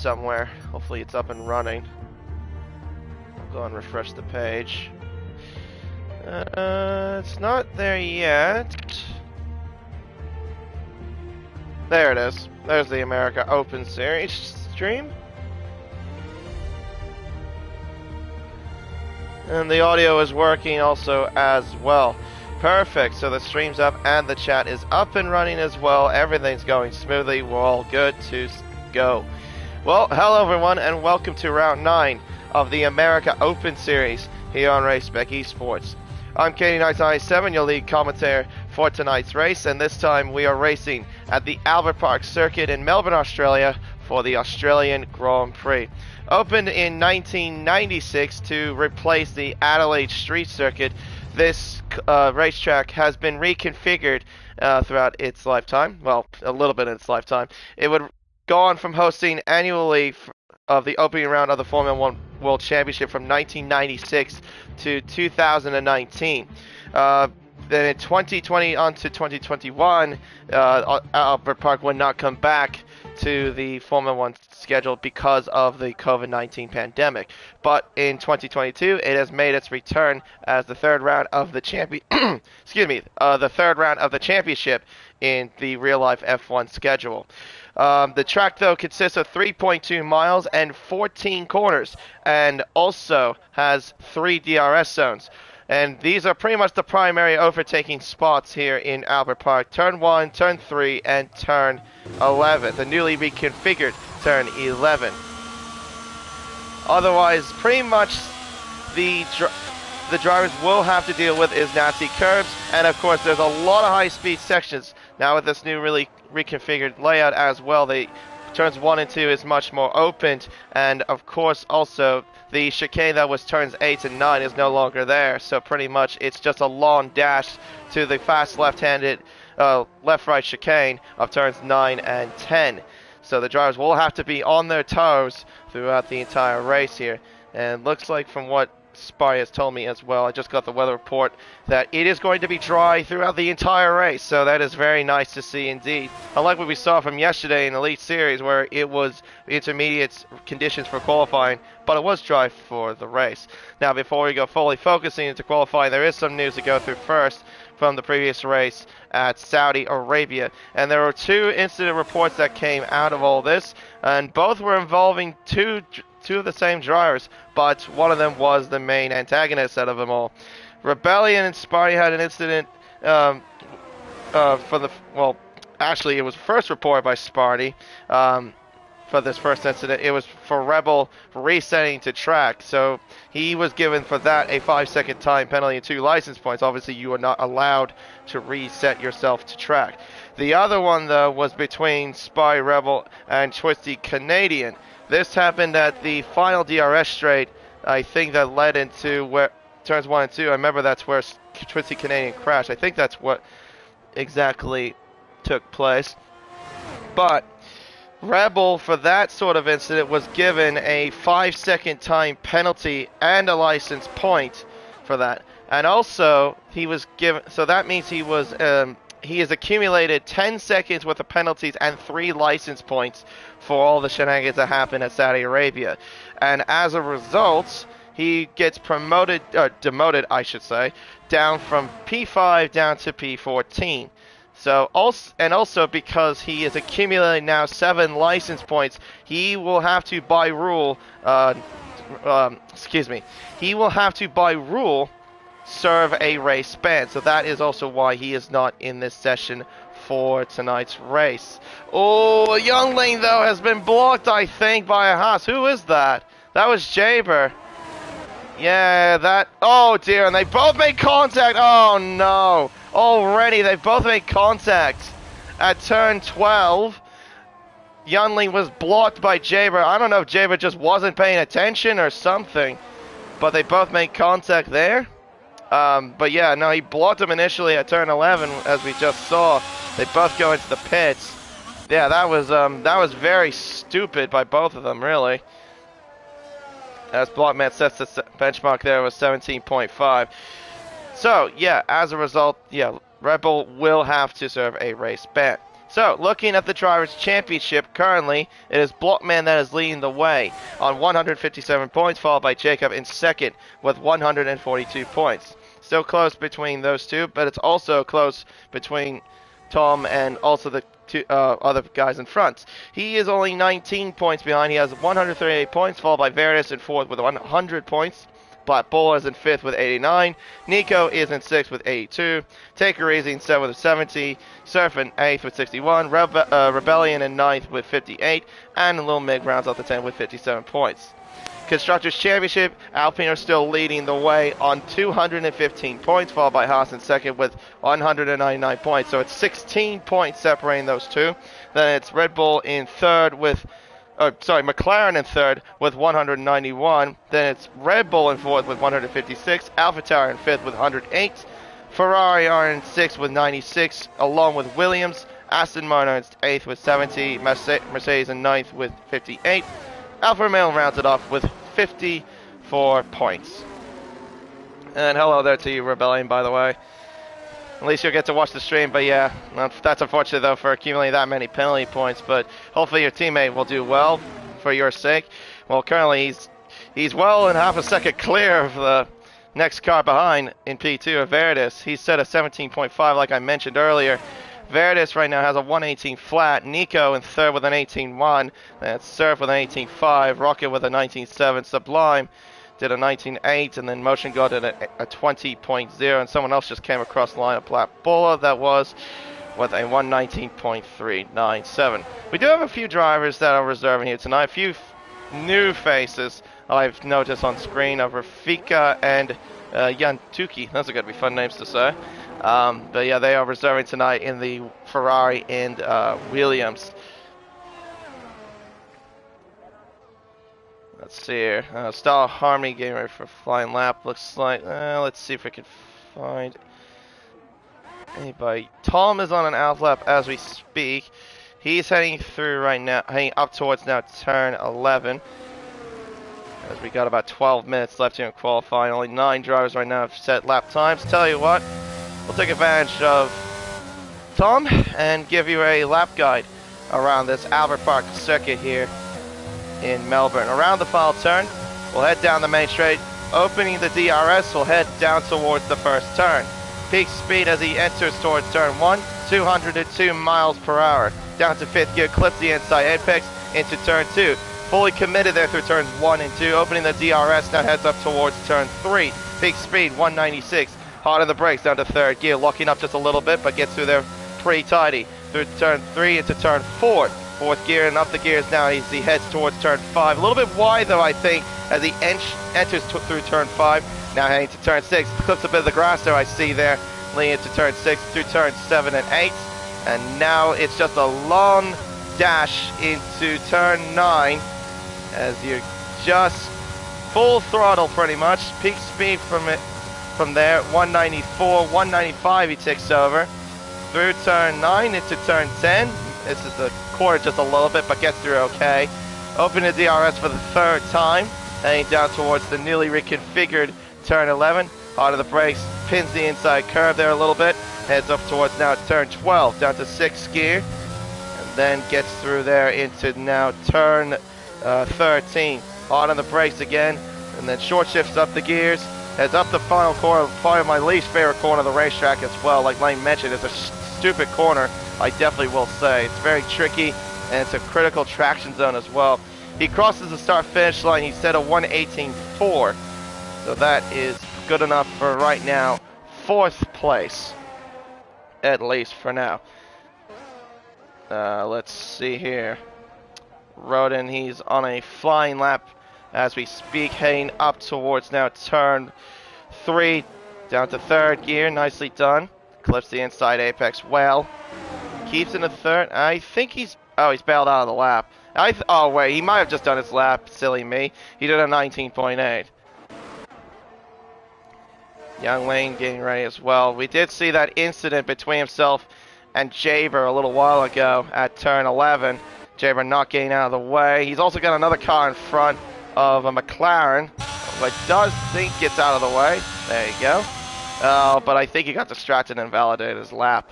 somewhere. Hopefully it's up and running. I'll go and refresh the page. It's not there yet. There it is. There's the America Open Series stream. And the audio is working also as well. Perfect. So the stream's up and the chat is up and running as well. Everything's going smoothly. We're all good to go. Well, hello everyone and welcome to round 9 of the America Open Series here on Race Spec Esports. I'm Katie997, your lead commentator for tonight's race, and this time we are racing at the Albert Park Circuit in Melbourne, Australia for the Australian Grand Prix. Opened in 1996 to replace the Adelaide Street Circuit, this racetrack has been reconfigured throughout its lifetime. Well, a little bit in its lifetime. It would go on from hosting annually of the opening round of the Formula 1 World Championship from 1996 to 2019. Then in 2020 on to 2021, Albert Park would not come back to the Formula 1 schedule because of the COVID-19 pandemic. But in 2022, it has made its return as the third round of the the third round of the championship in the real-life F1 schedule. The track, though, consists of 3.2 miles and 14 corners, and also has 3 DRS zones. And these are pretty much the primary overtaking spots here in Albert Park. Turn 1, Turn 3, and Turn 11. The newly reconfigured Turn 11. Otherwise, pretty much the drivers will have to deal with is nasty curbs. And of course, there's a lot of high-speed sections now with this new really reconfigured layout as well. The turns 1 and 2 is much more open, and of course also the chicane that was turns 8 and 9 is no longer there, so pretty much it's just a long dash to the fast left-handed left-right chicane of turns 9 and 10. So the drivers will have to be on their toes throughout the entire race here, and looks like from what Spy has told me as well, I just got the weather report, that it is going to be dry throughout the entire race, so that is very nice to see indeed. Unlike what we saw from yesterday in the Elite Series, where it was intermediate conditions for qualifying, but it was dry for the race. Now, before we go fully focusing into qualifying, there is some news to go through first from the previous race at Saudi Arabia, and there were 2 incident reports that came out of all this, and both were involving two of the same drivers, but one of them was the main antagonist out of them all. Rebellion and Sparty had an incident actually it was first reported by Sparty for this first incident. It was for Rebel resetting to track, so he was given for that a 5-second time penalty and 2 license points. Obviously you are not allowed to reset yourself to track. The other one, though, was between Spy Rebel and Twisty Canadian. This happened at the final DRS straight, I think, that led into where turns 1 and 2. I remember that's where Twisty Canadian crashed. I think that's what exactly took place. But Rebel, for that sort of incident, was given a 5-second time penalty and a license point for that. And also, he was given, so that means he was he has accumulated 10 seconds worth of penalties and 3 license points for all the shenanigans that happened at Saudi Arabia. And as a result, he gets demoted, I should say, down from P5 down to P14. So also because he is accumulating now 7 license points, he will have to by rule, he will have to by rule serve a race ban. So that is also why he is not in this session for tonight's race. Oh, Young Lane, though, has been blocked, I think, by a Haas. Who is that? That was Jaber. Yeah, that... Oh, dear, and they both made contact. Oh, no. Already, they both made contact at turn 12. Yunling was blocked by Jaber. I don't know if Jaber just wasn't paying attention or something, but they both made contact there. But yeah, no, he blocked him initially at turn 11, as we just saw. They both go into the pits. Yeah, that was very stupid by both of them, really. As Blockman sets the benchmark there was 17.5. So yeah, as a result, yeah, Red Bull will have to serve a race ban. So, looking at the Drivers' Championship, currently, it is Blockman that is leading the way on 157 points, followed by Jacob in second with 142 points. Still close between those two, but it's also close between Tom and also the two other guys in front. He is only 19 points behind. He has 138 points, followed by Veritas in fourth with 100 points. Black Bull is in 5th with 89. Nico is in 6th with 82. Take Her Easy in 7th with 70. Surf in 8th with 61. Rebellion in 9th with 58. And Lil Mig rounds out the 10th with 57 points. Constructors Championship, Alpine are still leading the way on 215 points, followed by Haas in second with 199 points. So it's 16 points separating those two. Then it's Red Bull in third with McLaren in third with 191. Then it's Red Bull in fourth with 156. AlphaTauri in fifth with 108. Ferrari are in sixth with 96, along with Williams. Aston Martin in eighth with 70. Mercedes in ninth with 58. Alfa Romeo rounds it off with 54 points. And hello there to you, Rebellion, by the way. At least you'll get to watch the stream, but yeah, that's unfortunate though for accumulating that many penalty points, but hopefully your teammate will do well for your sake. Well, currently he's well and half a second clear of the next car behind in P2 of Veritas. He's set a 17.5 like I mentioned earlier. Veritas right now has a 118 flat. Nico in third with an 18.1. That's Surf with an 18.5. Rocket with a 19.7. Sublime did a 19.8, and then Motion God did a 20.0, and someone else just came across the line of Black Bulla that was with a 119.397. We do have a few drivers that are reserving here tonight, a few new faces I've noticed on screen of Rafika and Yantuki. Those are going to be fun names to say. But yeah, they are reserving tonight in the Ferrari and Williams. Let's see here. Star Harmony getting ready for flying lap. Looks like, let's see if we can find anybody. Tom is on an out lap as we speak. He's heading through right now, heading up towards now turn 11. As we got about 12 minutes left here in qualifying. Only 9 drivers right now have set lap times. Tell you what, we'll take advantage of Tom and give you a lap guide around this Albert Park circuit here in Melbourne. Around the final turn, we'll head down the main straight. Opening the DRS, we'll head down towards the first turn. Peak speed as he enters towards turn 1, 202 miles per hour. Down to 5th gear, clips the inside apex into turn 2. Fully committed there through turns 1 and 2. Opening the DRS, now heads up towards turn 3. Peak speed 196. Hard on the brakes down to 3rd gear, locking up just a little bit, but gets through there pretty tidy. Through turn 3 into turn 4. 4th gear and up the gears now as he heads towards turn 5. A little bit wide though, I think, as he enters through turn 5. Now heading to turn 6. Clips a bit of the grass there I see there, leading into turn 6 through turn 7 and 8. And now it's just a long dash into turn 9 as you're just full throttle pretty much. Peak speed from there, 194, 195 he takes over. Through turn 9 into turn 10. This is the corner just a little bit, but gets through okay. Open the DRS for the 3rd time. Heading down towards the newly reconfigured turn 11. Hard on the brakes, pins the inside curve there a little bit. Heads up towards now turn 12, down to 6th gear. And then gets through there into now turn 13. Hard on the brakes again. And then short shifts up the gears. Heads up the final corner, probably my least favorite corner of the racetrack as well. Like Lane mentioned, it's a stupid corner, I definitely will say. It's very tricky, and it's a critical traction zone as well. He crosses the start-finish line. He set a 118.4, so that is good enough for right now 4th place, at least for now. Let's see here. Rodin, he's on a flying lap as we speak, heading up towards now turn 3, down to 3rd gear. Nicely done. Clips the inside apex well. Keeps in the 3rd. I think he's bailed out of the lap. Oh wait, he might have just done his lap. Silly me. He did a 19.8. Young Lane getting ready as well. We did see that incident between himself and Jaber a little while ago at turn 11. Jaber not getting out of the way. He's also got another car in front of a McLaren, but does think gets out of the way. There you go. But I think he got distracted and invalidated his lap.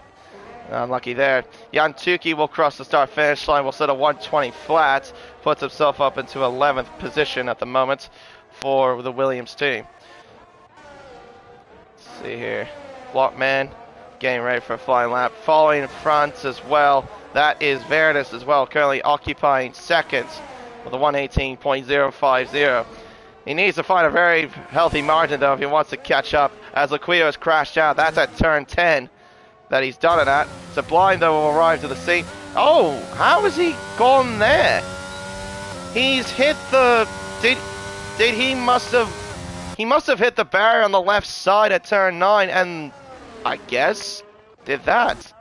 Unlucky there. Yantuki will cross the start finish line, will set a 120 flat, puts himself up into 11th position at the moment for the Williams team. Let's see here. Blockman getting ready for a flying lap. Following in front as well, that is Verdus as well, currently occupying second with a 118.050. He needs to find a very healthy margin though if he wants to catch up, as Laquito has crashed out. That's at turn 10 that he's done it at. Sublime though will arrive to the scene. Oh, how has he gone there? He's hit the... He must have hit the barrier on the left side at turn 9 and I guess did that.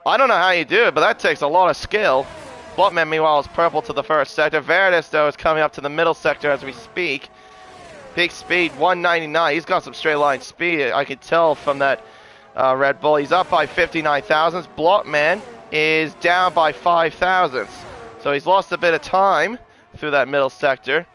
I don't know how you do it, but that takes a lot of skill. Blockman meanwhile is purple to the first sector. Verdus though is coming up to the middle sector as we speak. Peak speed 199. He's got some straight line speed. I could tell from that Red Bull. He's up by 59 thousandths. Blockman is down by 5 thousandths. So he's lost a bit of time through that middle sector.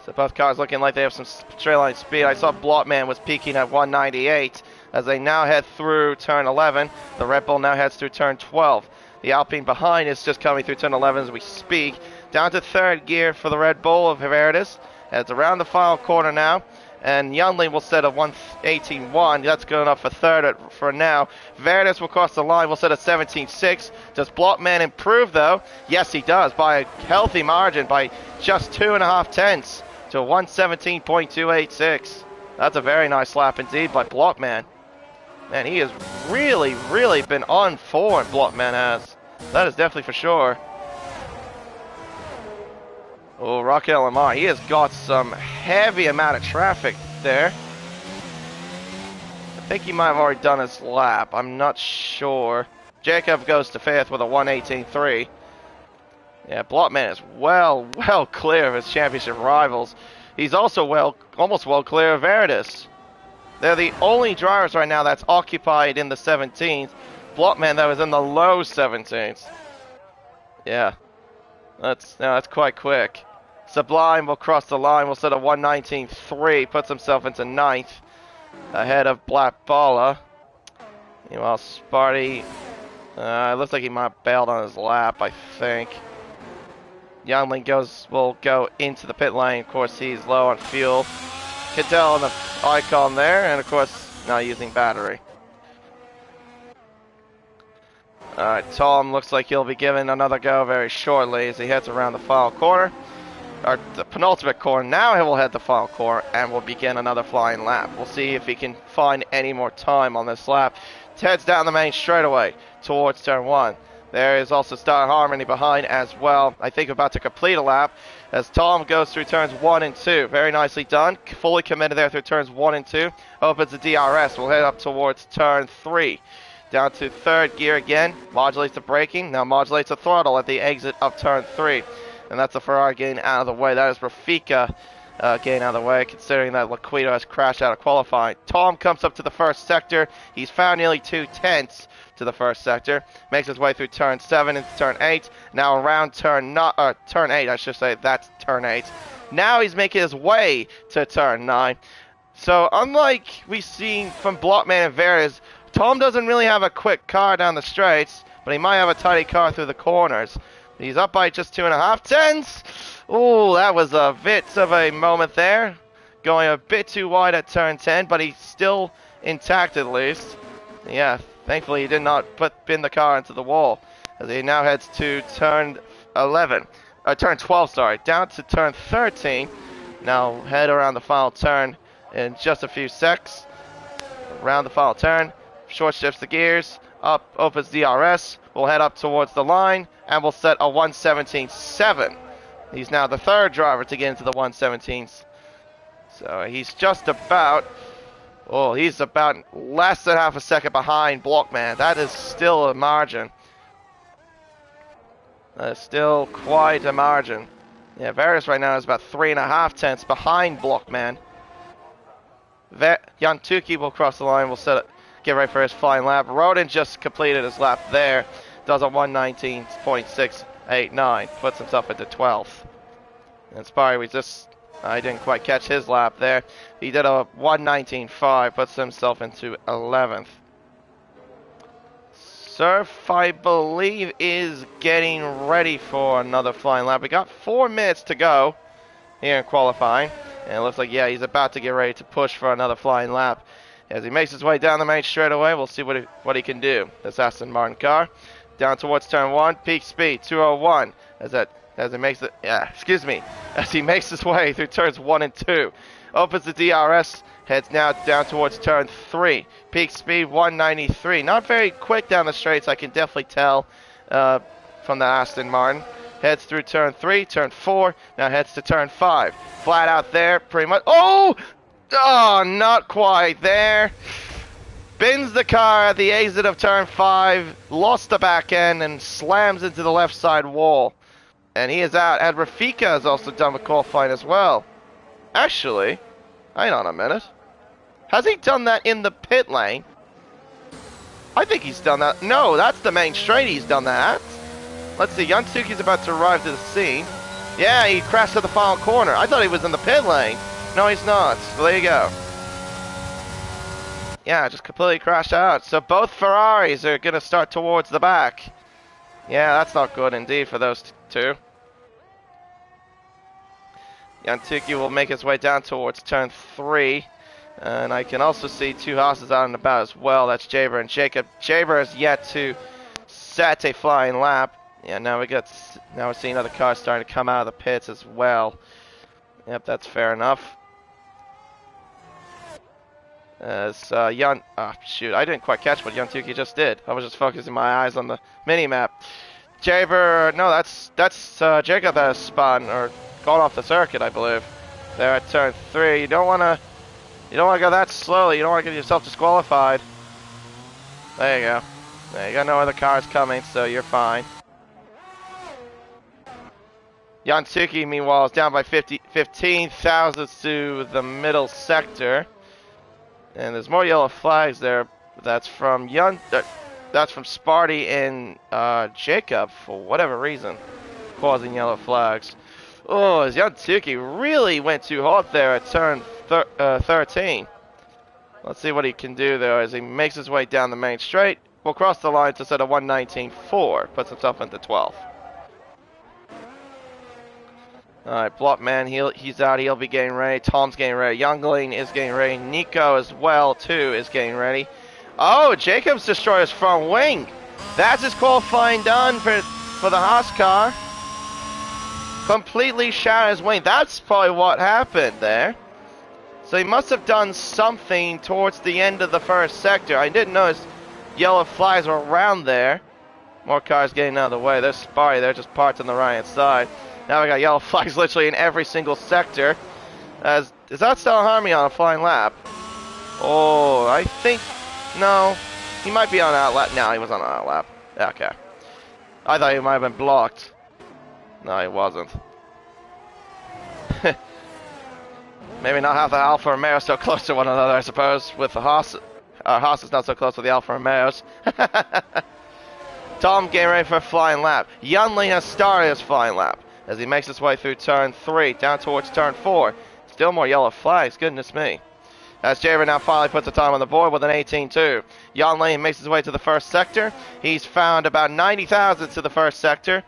So both cars looking like they have some straight line speed. I saw Blockman was peaking at 198 as they now head through turn 11. The Red Bull now heads through turn 12. The Alpine behind is just coming through turn 11 as we speak. Down to third gear for the Red Bull of Verdus. It's around the final corner now. And Yunli will set a 118.1. That's good enough for third for now. Verdus will cross the line. We'll set a 17.6. Does Blockman improve though? Yes, he does by a healthy margin, by just 2.5 tenths to 117.286. That's a very nice lap indeed by Blockman. Man, he has really, really been on form, Blockman has. That is definitely for sure. Oh, Rocket LMR, he has got some heavy amount of traffic there. I think he might have already done his lap. I'm not sure. Jacob goes to fifth with a 118.3. Yeah, Blockman is well clear of his championship rivals. He's also almost well clear of Verdus. They're the only drivers right now that's occupied in the 17th. Blockman, though, is in the low 17th. Yeah, that's quite quick. Sublime will cross the line. We'll set a 119.3. Puts himself into 9th. Ahead of Black Balla. Meanwhile, Sparty... it looks like he might have bailed on his lap, I think. Youngling will go into the pit lane. Of course, he's low on fuel. Cadell on the icon there. And, of course, not using battery. Alright, Tom looks like he'll be given another go very shortly as he heads around the final corner. Or the penultimate corner. Now he will head the final corner and will begin another flying lap. We'll see if he can find any more time on this lap. Heads down the main straightaway towards turn 1. There is also Star Harmony behind as well. I think about to complete a lap as Tom goes through turns 1 and 2. Very nicely done. Fully committed there through turns 1 and 2. Opens the DRS. We'll head up towards turn 3. Down to third gear again. Modulates the braking. Now modulates the throttle at the exit of turn 3. And that's a Ferrari getting out of the way. That is Rafika getting out of the way, considering that Laquito has crashed out of qualifying. Tom comes up to the first sector. He's found nearly 2 tenths to the first sector. Makes his way through turn 7 into turn 8. Now around turn 8, I should say. That's turn 8. Now he's making his way to turn 9. So unlike we've seen from Blockman and Verdus, Tom doesn't really have a quick car down the straights, but he might have a tidy car through the corners. He's up by just 2.5 tenths. Oh, that was a bit of a moment there. Going a bit too wide at turn 10, but he's still intact at least. Yeah, thankfully he did not pin the car into the wall. As he now heads to turn 12, sorry. Down to turn 13. Now head around the final turn in just a few secs. Around the final turn. Short shifts the gears. Up, opens DRS. We'll head up towards the line. And we'll set a 117.7. He's now the third driver to get into the 117s. So he's just about... Oh, he's about less than half a second behind Blockman. That is still a margin. That is still quite a margin. Yeah, Verdus right now is about 3.5 tenths behind Blockman. Yantuki will cross the line. We'll get ready for his flying lap. Rodin just completed his lap there. Does a 119.689. Puts himself into 12th. And Spire, I didn't quite catch his lap there. He did a 119.5. Puts himself into 11th. Surf, I believe, is getting ready for another flying lap. We got 4 minutes to go here in qualifying. And it looks like, yeah, he's about to get ready to push for another flying lap. As he makes his way down the main straightaway, we'll see what he can do. This Aston Martin car. Down towards turn 1, peak speed, 201. As he makes his way through turns 1 and 2. Opens the DRS, heads now down towards turn 3. Peak speed 193. Not very quick down the straights, I can definitely tell from the Aston Martin. Heads through turn 3, turn 4, now heads to turn 5. Flat out there, pretty much. Oh, not quite there. Bends the car at the exit of turn 5, lost the back end, and slams into the left side wall. And he is out. And Rafika is also done with qualifying as well. Actually, hang on a minute. Has he done that in the pit lane? I think he's done that. No, that's the main straight he's done that. Let's see, Yansuki's about to arrive to the scene. Yeah, he crashed at the final corner. I thought he was in the pit lane. No, he's not. So there you go. Yeah, just completely crashed out. So both Ferraris are going to start towards the back. Yeah, that's not good indeed for those two. Yantuki will make his way down towards turn 3. And I can also see 2 horses out and about as well. That's Jaber and Jacob. Jaber has yet to set a flying lap. Yeah, now we're seeing other cars starting to come out of the pits as well. Yep, that's fair enough. As I didn't quite catch what Yantuki just did. I was just focusing my eyes on the mini-map. Jaber, no, that's Jacob that has spun or gone off the circuit, I believe. There at turn 3. You don't want to go that slowly. You don't want to get yourself disqualified. There you go. There you got no other cars coming, so you're fine. Yansuki, meanwhile, is down by 15 thousandths to the middle sector. And there's more yellow flags there. That's from Sparty and Jacob, for whatever reason, causing yellow flags. Oh, as Yansuki really went too hot there at turn 13. Let's see what he can do, though, as he makes his way down the main straight. We'll cross the line to set a 119.4. Puts himself into 12th. Alright, Blockman, he's out. He'll be getting ready. Tom's getting ready. Youngling is getting ready. Nico as well, too, is getting ready. Oh, Jacobs destroyed his front wing. That's his qualifying done for the Haas car. Completely shattered his wing. That's probably what happened there. So he must have done something towards the end of the first sector. I didn't notice yellow flags were around there. More cars getting out of the way. There's Sparty. They're just parked on the right-hand side. Now we got yellow flags literally in every single sector. Is that Stella Harmony on a flying lap? Oh, I think... No. He might be on an outlap. No, he was on an outlap. Okay. I thought he might have been blocked. No, he wasn't. Maybe not have the Alfa Romeo so close to one another, I suppose, with the Haas. Haas is not so close with the Alfa Romeos. Tom getting ready for a flying lap. Yunli has started his flying lap as he makes his way through turn 3, down towards turn 4. Still more yellow flags, goodness me. As Jaber now finally puts the time on the board with an 18.2. Yunli makes his way to the first sector. He's found about 90 thousandths to the first sector.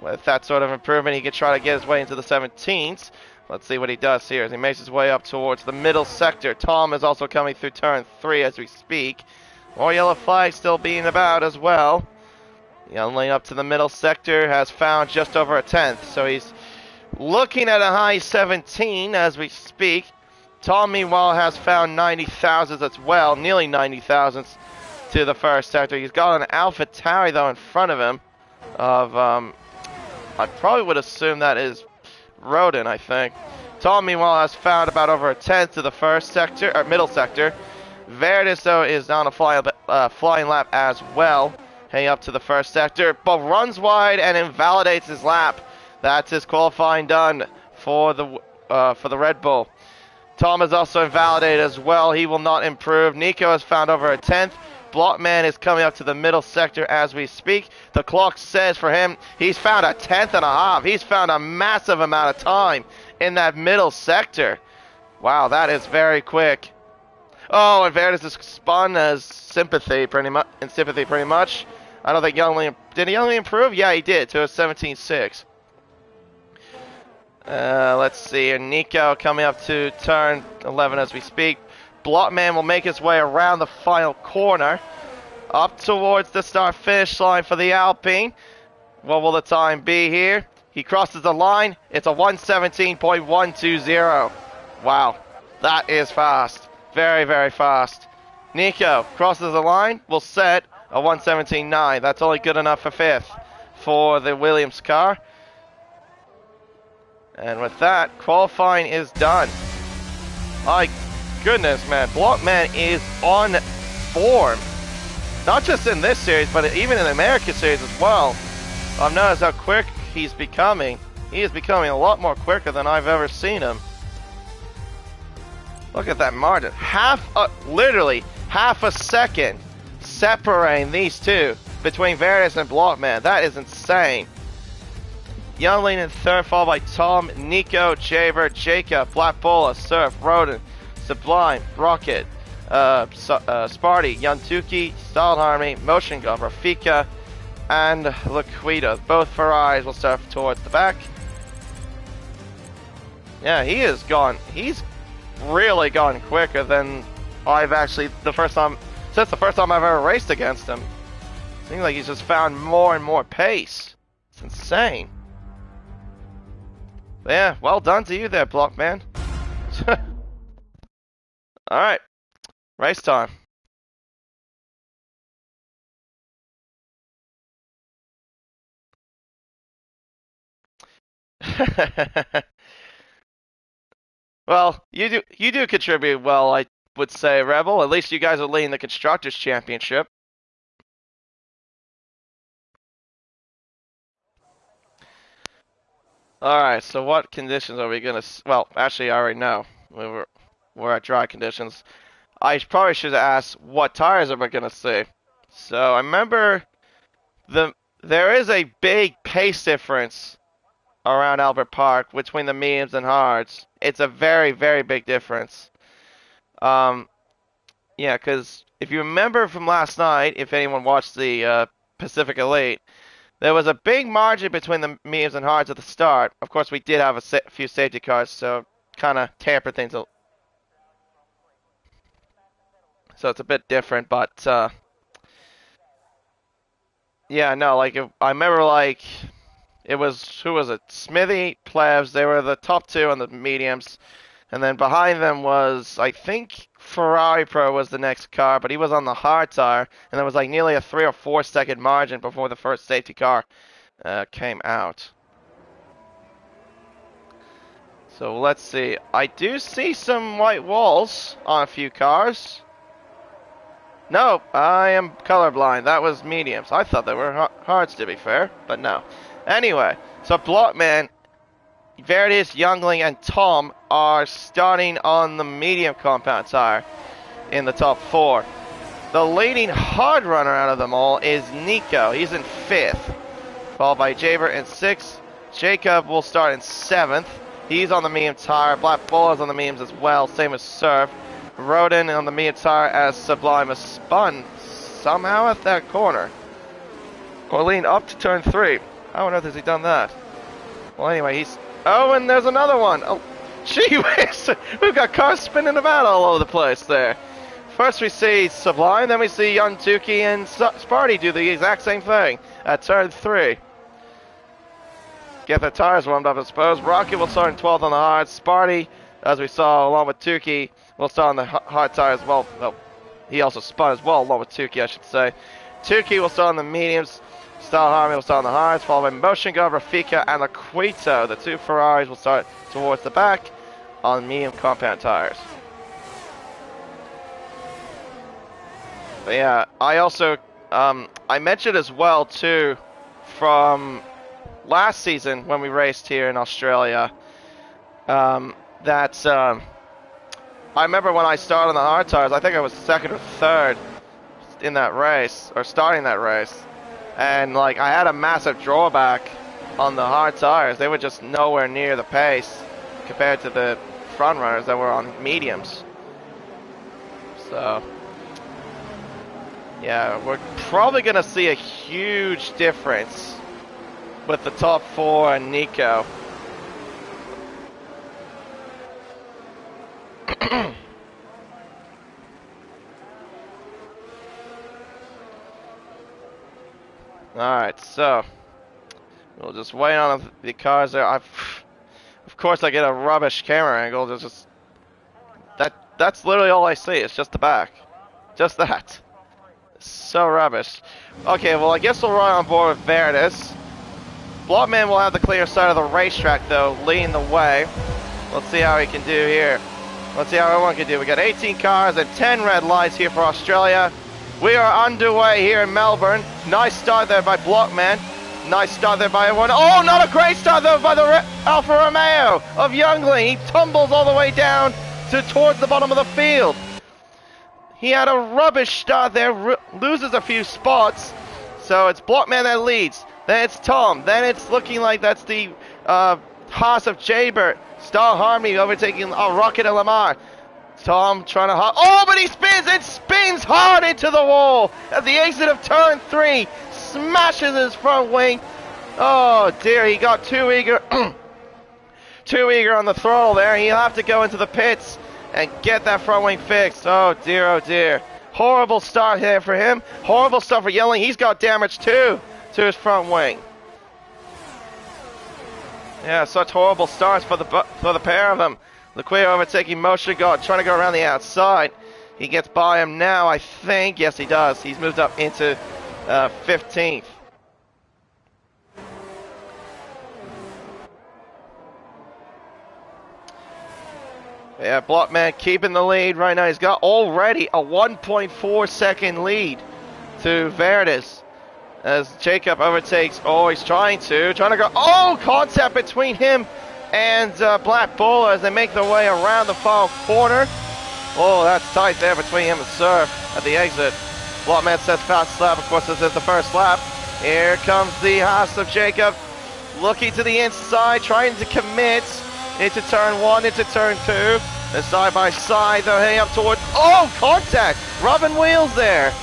With that sort of improvement, he could try to get his way into the 17s. Let's see what he does here as he makes his way up towards the middle sector. Tom is also coming through turn 3 as we speak. More yellow flags still being about as well. Young lane up to the middle sector has found just over a 10th. So he's looking at a high 17 as we speak. Tom, meanwhile, has found 90 thousandths as well. Nearly 90 thousandths to the first sector. He's got an Alpha Tauri, though, in front of him. I probably would assume that is Rodin, I think. Tom, meanwhile, has found about over a 10th to the first sector, or middle sector. Verdis, though, is on a flying lap as well. Heading up to the first sector, but runs wide and invalidates his lap. That's his qualifying done for the Red Bull. Tom is also invalidated as well. He will not improve. Nico has found over a 10th. Blockman is coming up to the middle sector as we speak. The clock says for him, he's found a 10th and a half. He's found a massive amount of time in that middle sector. Wow, that is very quick. Oh, and Verdis is spun as sympathy pretty much. I don't think Youngling... Did Youngling improve? Yeah, he did, to a 17.6. Let's see here. Nico coming up to turn 11 as we speak. Blockman will make his way around the final corner. Up towards the start-finish line for the Alpine. What will the time be here? He crosses the line. It's a 1:17.120. Wow. That is fast. Very, very fast. Nico crosses the line. Will set a 1:17.9. That's only good enough for 5th for the Williams car. And with that, qualifying is done. My goodness, man. Blockman is on form. Not just in this series, but even in the American series as well. I've noticed how quick he's becoming. He is becoming a lot more quicker than I've ever seen him. Look at that margin. Literally half a second separating these two between Veritas and Blockman. That is insane. Youngling in 3rd, followed by Tom, Nico, Jaber, Jacob, Black Bola, Surf, Rodin, Sublime, Rocket, Sparty, Yantuki, Style Harmony, Motion Gun, Rafika, and Laquita. Both Ferraris will start towards the back. Yeah, he's really gone quicker than I've actually, since the first time I've ever raced against him. Seems like he's just found more and more pace. It's insane. But yeah, well done to you there, Blockman. Alright, race time. Well, you do contribute well, I would say, Rebel. At least you guys are leading the Constructors' Championship. Alright, so what conditions are we gonna... Well, actually, I already know. We're at dry conditions. I probably should have asked what tires are we gonna see. So, I remember there is a big pace difference around Albert Park between the mediums and hards. It's a very, very big difference. Yeah, because if you remember from last night, if anyone watched the Pacific Elite, there was a big margin between the mediums and hards at the start. Of course, we did have a few safety cars, so kind of tampered things. So it's a bit different, but yeah, no, like I remember, like it was, who was it? Smithy, Plebs. They were the top 2 on the mediums, and then behind them was, I think, Ferrari Pro was the next car, but he was on the hard tire, and there was like nearly a 3 or 4 second margin before the first safety car came out. So let's see. I do see some white walls on a few cars. No, I am colorblind. That was mediums. I thought they were hards, to be fair, but no. Anyway, so Blockman, Veritas, Youngling, and Tom are starting on the medium compound tire in the top 4. The leading hard runner out of them all is Nico. He's in 5th, followed by Jaber in 6th. Jacob will start in 7th. He's on the medium tire. Black Bull is on the mediums as well, same as Surf. Rodin on the medium tire as Sublime has spun somehow at that corner. Or lean up to turn 3. How on earth has he done that? Well, anyway, he's... Oh, and there's another one. Oh, gee whiz. We've got cars spinning about all over the place there. First we see Sublime, then we see Yantuki and Sparty do the exact same thing at turn 3. Get the tires warmed up, I suppose. Rocket will start in 12th on the hard. Sparty, as we saw, along with Tuki, will start on the hard tire as well. Well, he also spun as well, along with Tuki, I should say. Tuki will start on the mediums. Style Harmony will start on the hards, followed by Motion Gun, Rafika, and Laquito. The 2 Ferraris will start towards the back on medium compound tires. But yeah, I also, I mentioned as well, too, from last season when we raced here in Australia, that I remember when I started on the hard tires, I think I was 2nd or 3rd in that race, or starting that race. And like I had a massive drawback on the hard tires. They were just nowhere near the pace compared to the front runners that were on mediums. So Yeah, we're probably going to see a huge difference with the top 4 and Nico. Alright, so we'll just wait on the cars there. Of course I get a rubbish camera angle. There's just that's literally all I see. It's just the back. Just that. So rubbish. Okay, well I guess we'll run on board with Veritas. Blockman will have the clear side of the racetrack though, leading the way. Let's see how he can do here. Let's see how everyone can do. We got 18 cars and 10 red lights here for Australia. We are underway here in Melbourne. Nice start there by Blockman. Nice start there by everyone. Oh, not a great start though by the Alfa Romeo of Youngling. He tumbles all the way down towards the bottom of the field. He had a rubbish start there, loses a few spots. So it's Blockman that leads. Then it's Tom. Then it's looking like that's the Haas of Jaybert. Star Harmony overtaking Rocket and Lamar. Tom trying to oh, but he spins hard into the wall at the exit of turn 3. Smashes his front wing. Oh dear, he got too eager. Too eager on the throttle there. He'll have to go into the pits and get that front wing fixed. Oh dear, oh dear. Horrible start here for him. Horrible stuff for Yelling. He's got damage too to his front wing. Yeah, such horrible starts for the pair of them. Liquid overtaking Moshe God, trying to go around the outside. He gets by him now, I think. Yes, he does. He's moved up into 15th. Yeah, Blockman keeping the lead right now. He's got already a 1.4 second lead to Veritas. As Jacob overtakes, he's trying to go, contact between him and Black Bull as they make their way around the final corner. Oh, that's tight there between him and Surf at the exit. Blockman says fast lap. Of course, this is the first lap. Here comes the Haas of Jacob, looking to the inside, trying to commit into turn 1, into turn 2. They're side by side, they're heading up towards, contact! Rubbing wheels there.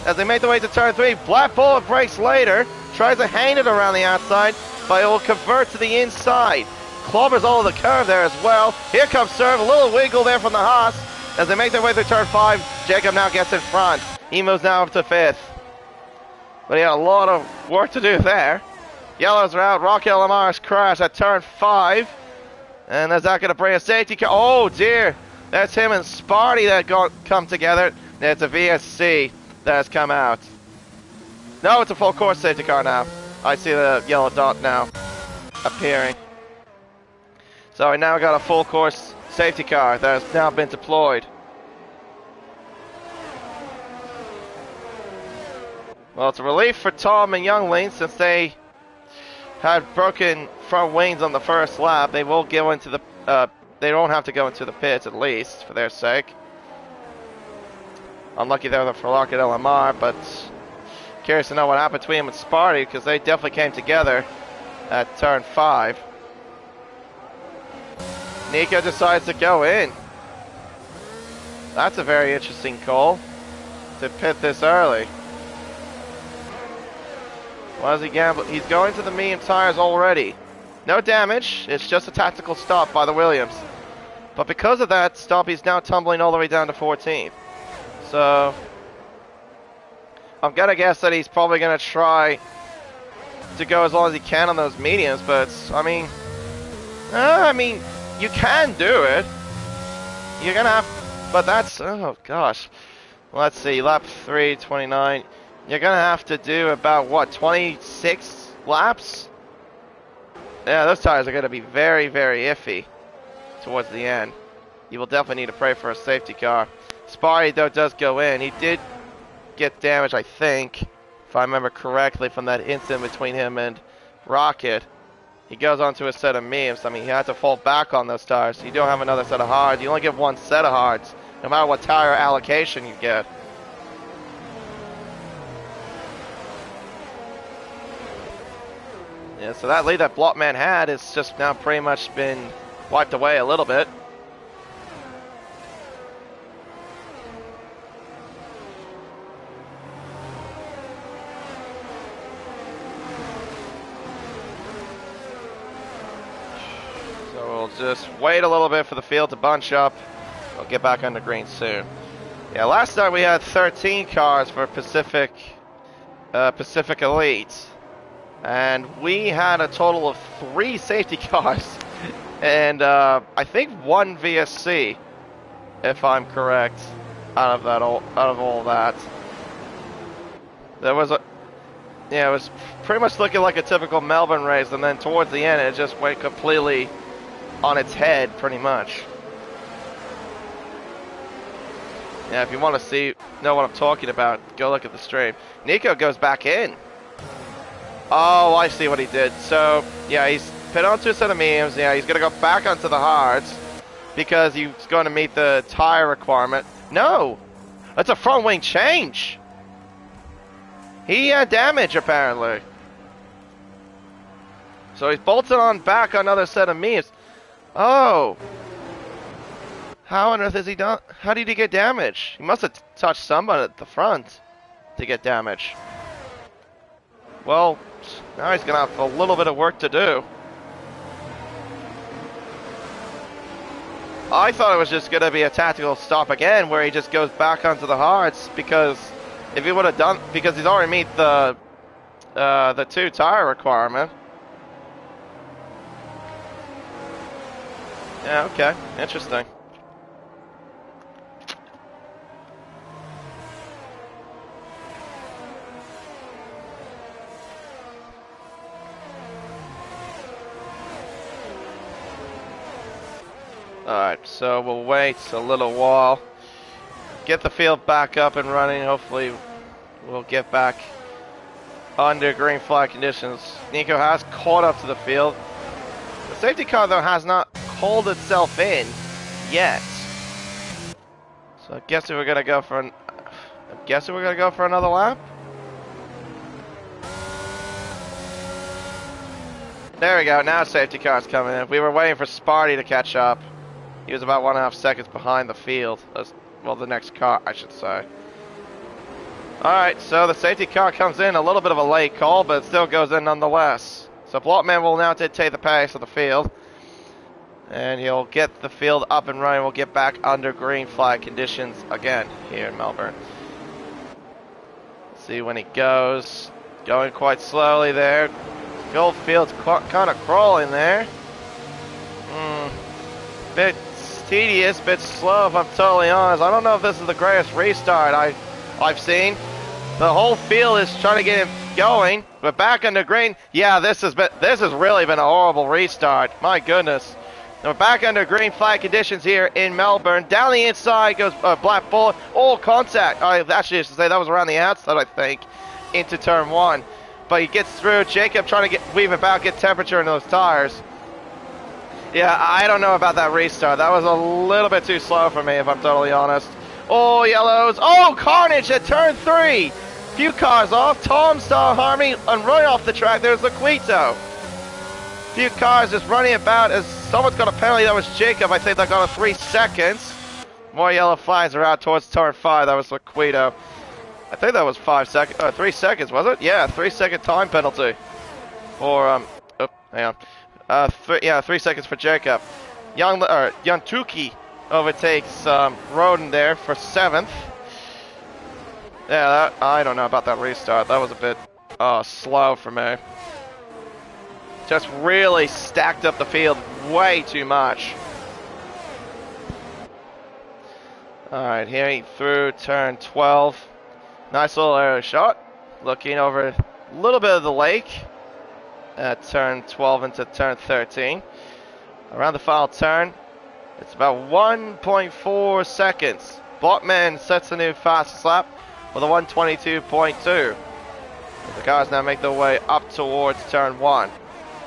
As they make their way to turn 3, Black Bull breaks later, tries to hang it around the outside, but it will convert to the inside. Clobbers all of the curve there as well. Here comes Serve, a little wiggle there from the Haas. As they make their way through turn 5, Jacob now gets in front. He moves now up to 5th. But he had a lot of work to do there. Yellows are out, Rocky Lamar's crash at turn 5. And is that going to bring a safety car? Oh dear, that's him and Sparty that come together. It's a VSC that has come out. No, it's a full course safety car now. I see the yellow dot now appearing. So we now got a full course safety car that has now been deployed. Well, it's a relief for Tom and Youngling since they had broken front wings on the first lap. They will go into the they don't have to go into the pits, at least for their sake. Unlucky there for Rocket LMR, but curious to know what happened between him and Sparty, because they definitely came together at turn 5. Nico decides to go in. That's a very interesting call to pit this early. Why is he gambling? He's going to the medium tires already. No damage. It's just a tactical stop by the Williams. But because of that stop, he's now tumbling all the way down to 14th. So I'm going to guess that he's probably going to try to go as long as he can on those mediums. But, I mean, you can do it. You're going to have... But that's... Oh, gosh. Let's see. Lap 3, 29... You're going to have to do about, what, 26 laps? Yeah, those tires are going to be very, very iffy towards the end. You will definitely need to pray for a safety car. Sparty, though, does go in. He did get damage, I think, if I remember correctly, from that incident between him and Rocket. He goes onto a set of mediums. I mean, he had to fall back on those tires. You don't have another set of hards. You only get one set of hards, no matter what tire allocation you get. Yeah, so that lead that Blockman had is just now pretty much been wiped away a little bit. So we'll just wait a little bit for the field to bunch up. We'll get back under green soon. Yeah, last night we had 13 cars for Pacific Elite. And we had a total of 3 safety cars. And I think 1 VSC, if I'm correct, out of all that. There was it was pretty much looking like a typical Melbourne race, and then towards the end it just went completely on its head, pretty much. Yeah, if you want to know what I'm talking about, go look at the stream. Nico goes back in. Oh, I see what he did. So, yeah, he's put onto a set of mediums. Yeah, he's going to go back onto the hards because he's going to meet the tire requirement. No! That's a front wing change! He had damage, apparently. So he's bolted on back on another set of mediums. Oh! How on earth has he done? How did he get damage? He must have touched someone at the front to get damage. Well, now he's going to have a little bit of work to do. I thought it was just going to be a tactical stop again where he just goes back onto the hards, because if he would have done, because he's already meet the 2 tire requirement. Yeah, okay. Interesting. Alright, so we'll wait a little while. Get the field back up and running. Hopefully we'll get back under green flag conditions. Nico has caught up to the field. The safety car, though, has not called itself in yet. So I'm guessing we're gonna go for another lap. There we go. Now safety car's coming in. We were waiting for Sparty to catch up. He was about 1.5 seconds behind the field. Well, the next car, I should say. Alright, so the safety car comes in. A little bit of a late call, but it still goes in nonetheless. So Blockman will now dictate the pace of the field. And he'll get the field up and running. We'll get back under green flag conditions again here in Melbourne. See when he goes. Going quite slowly there. Goldfield's kind of crawling there. Bit tedious, bit slow, if I'm totally honest. I don't know if this is the greatest restart I've seen. The whole field is trying to get him going. But back under green, yeah, this has really been a horrible restart. My goodness. We're back under green flag conditions here in Melbourne. Down the inside goes Black Bull. All contact. I actually used to say that was around the outside, I think, into turn 1. But he gets through. Jacob trying to weave about, get temperature in those tires. Yeah, I don't know about that restart. That was a little bit too slow for me, if I'm totally honest. Oh, yellows. Oh, carnage at turn 3. Few cars off. Tom Star Harmony and running off the track. There's Laquito. Few cars just running about as someone's got a penalty. That was Jacob. I think that got a 3 seconds. More yellow flags are out towards turn 5. That was Laquito. I think that was 3 seconds, was it? Yeah, 3-second time penalty. For, hang on. 3 seconds for Jacob. Yantuki overtakes Roden there for 7th. Yeah, I don't know about that restart. That was a bit slow for me. Just really stacked up the field way too much. Alright, here through turn 12. Nice little aero shot. Looking over a little bit of the lake at turn 12 into turn 13. Around the final turn, it's about 1.4 seconds. Blockman sets a new fastest lap with a 1:22.2. The cars now make their way up towards turn 1.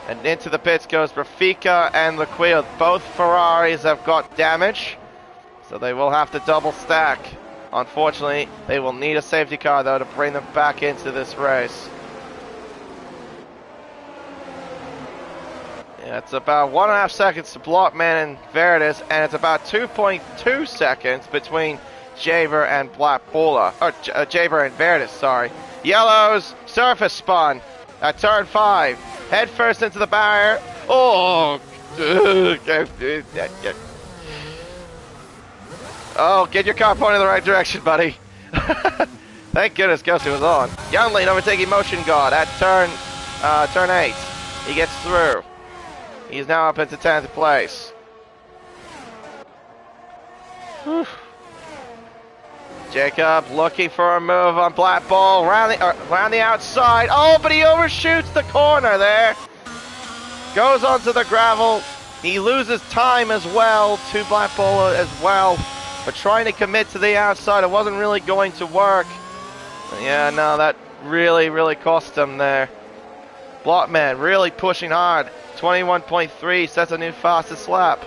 And into the pits goes Rafika and Laquio. Both Ferraris have got damage, so they will have to double stack. Unfortunately, they will need a safety car, though, to bring them back into this race. Yeah, it's about 1.5 seconds to Blockman and Veritas, and it's about 2.2 seconds between Jaber and Black Bulla. Or Jaber and Veritas, sorry. Yellows, surface spun at turn 5. Head first into the barrier. Oh, Oh, get your car pointed in the right direction, buddy. Thank goodness Ghosty was on. Youngling overtaking Motion God at turn 8. He gets through. He's now up into 10th place. Whew. Jacob looking for a move on Black Ball around the outside. Oh, but he overshoots the corner there. Goes onto the gravel. He loses time as well to Black Ball as well. But trying to commit to the outside, it wasn't really going to work. Yeah, no, that really cost him there. Blockman really pushing hard. 21.3 sets a new fastest lap.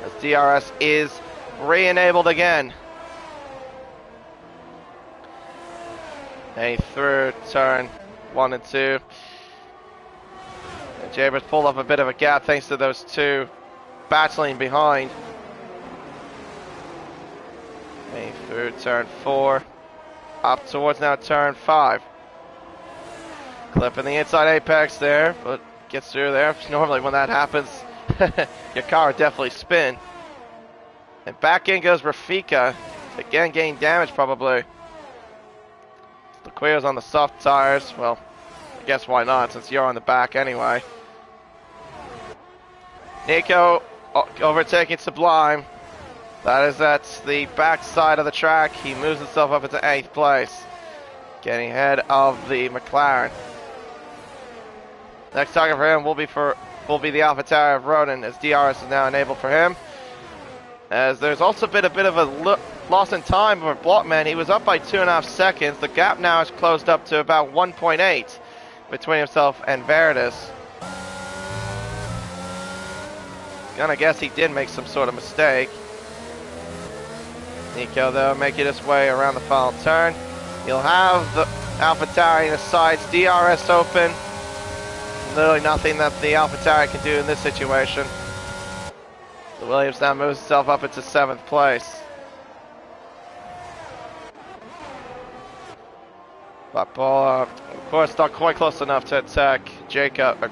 As DRS is re-enabled again. Through turn 1 and 2. And Jaber's pulled up a bit of a gap thanks to those two battling behind. Through turn 4. Up towards now turn 5. Clipping the inside apex there, but gets through there. Normally when that happens, your car would definitely spin. And back in goes Rafika. Again, gain damage probably. The Queer's on the soft tires. Well, I guess why not, since you're on the back anyway. Nico overtaking Sublime. That is at the back side of the track. He moves himself up into 8th place. Getting ahead of the McLaren. Next target for him will be the AlphaTauri of Roden, as DRS is now enabled for him. As there's also been a bit of a loss in time for Blockman. He was up by 2.5 seconds. The gap now is closed up to about 1.8 between himself and Veritas. Gonna guess he did make some sort of mistake. Nico, though, making his way around the final turn. He'll have the AlphaTauri in the sides, DRS open. Literally nothing that the AlphaTauri can do in this situation. The Williams now moves himself up into 7th place. But Ball, of course, not quite close enough to attack Jaber,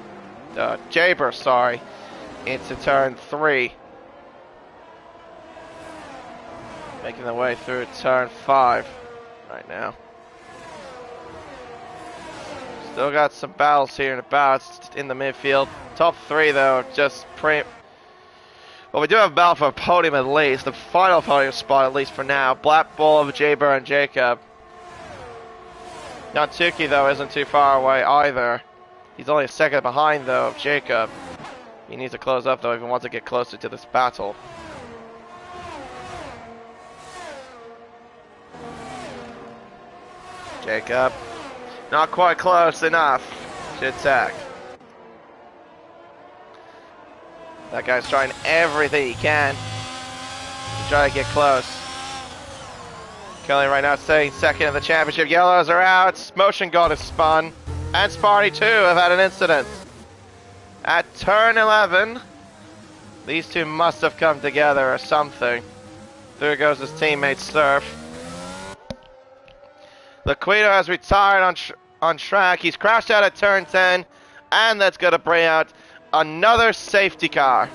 sorry, into turn 3. Making their way through turn 5 right now. Still got some battles here and about in the midfield. Top 3 though, well, we do have a battle for a podium at least. The final podium spot at least for now. Black Ball of Jaber and Jacob. Nantuki though isn't too far away either. He's only a second behind though of Jacob. He needs to close up though if he wants to get closer to this battle. Jacob, not quite close enough to attack. That guy's trying everything he can to try to get close. Kelly right now staying second in the championship. Yellows are out. Motion God is spun. And Sparty too have had an incident. At turn 11, these two must have come together or something. There goes his teammate Surf. Laquito has retired on track. He's crashed out at turn 10, and that's going to bring out another safety car.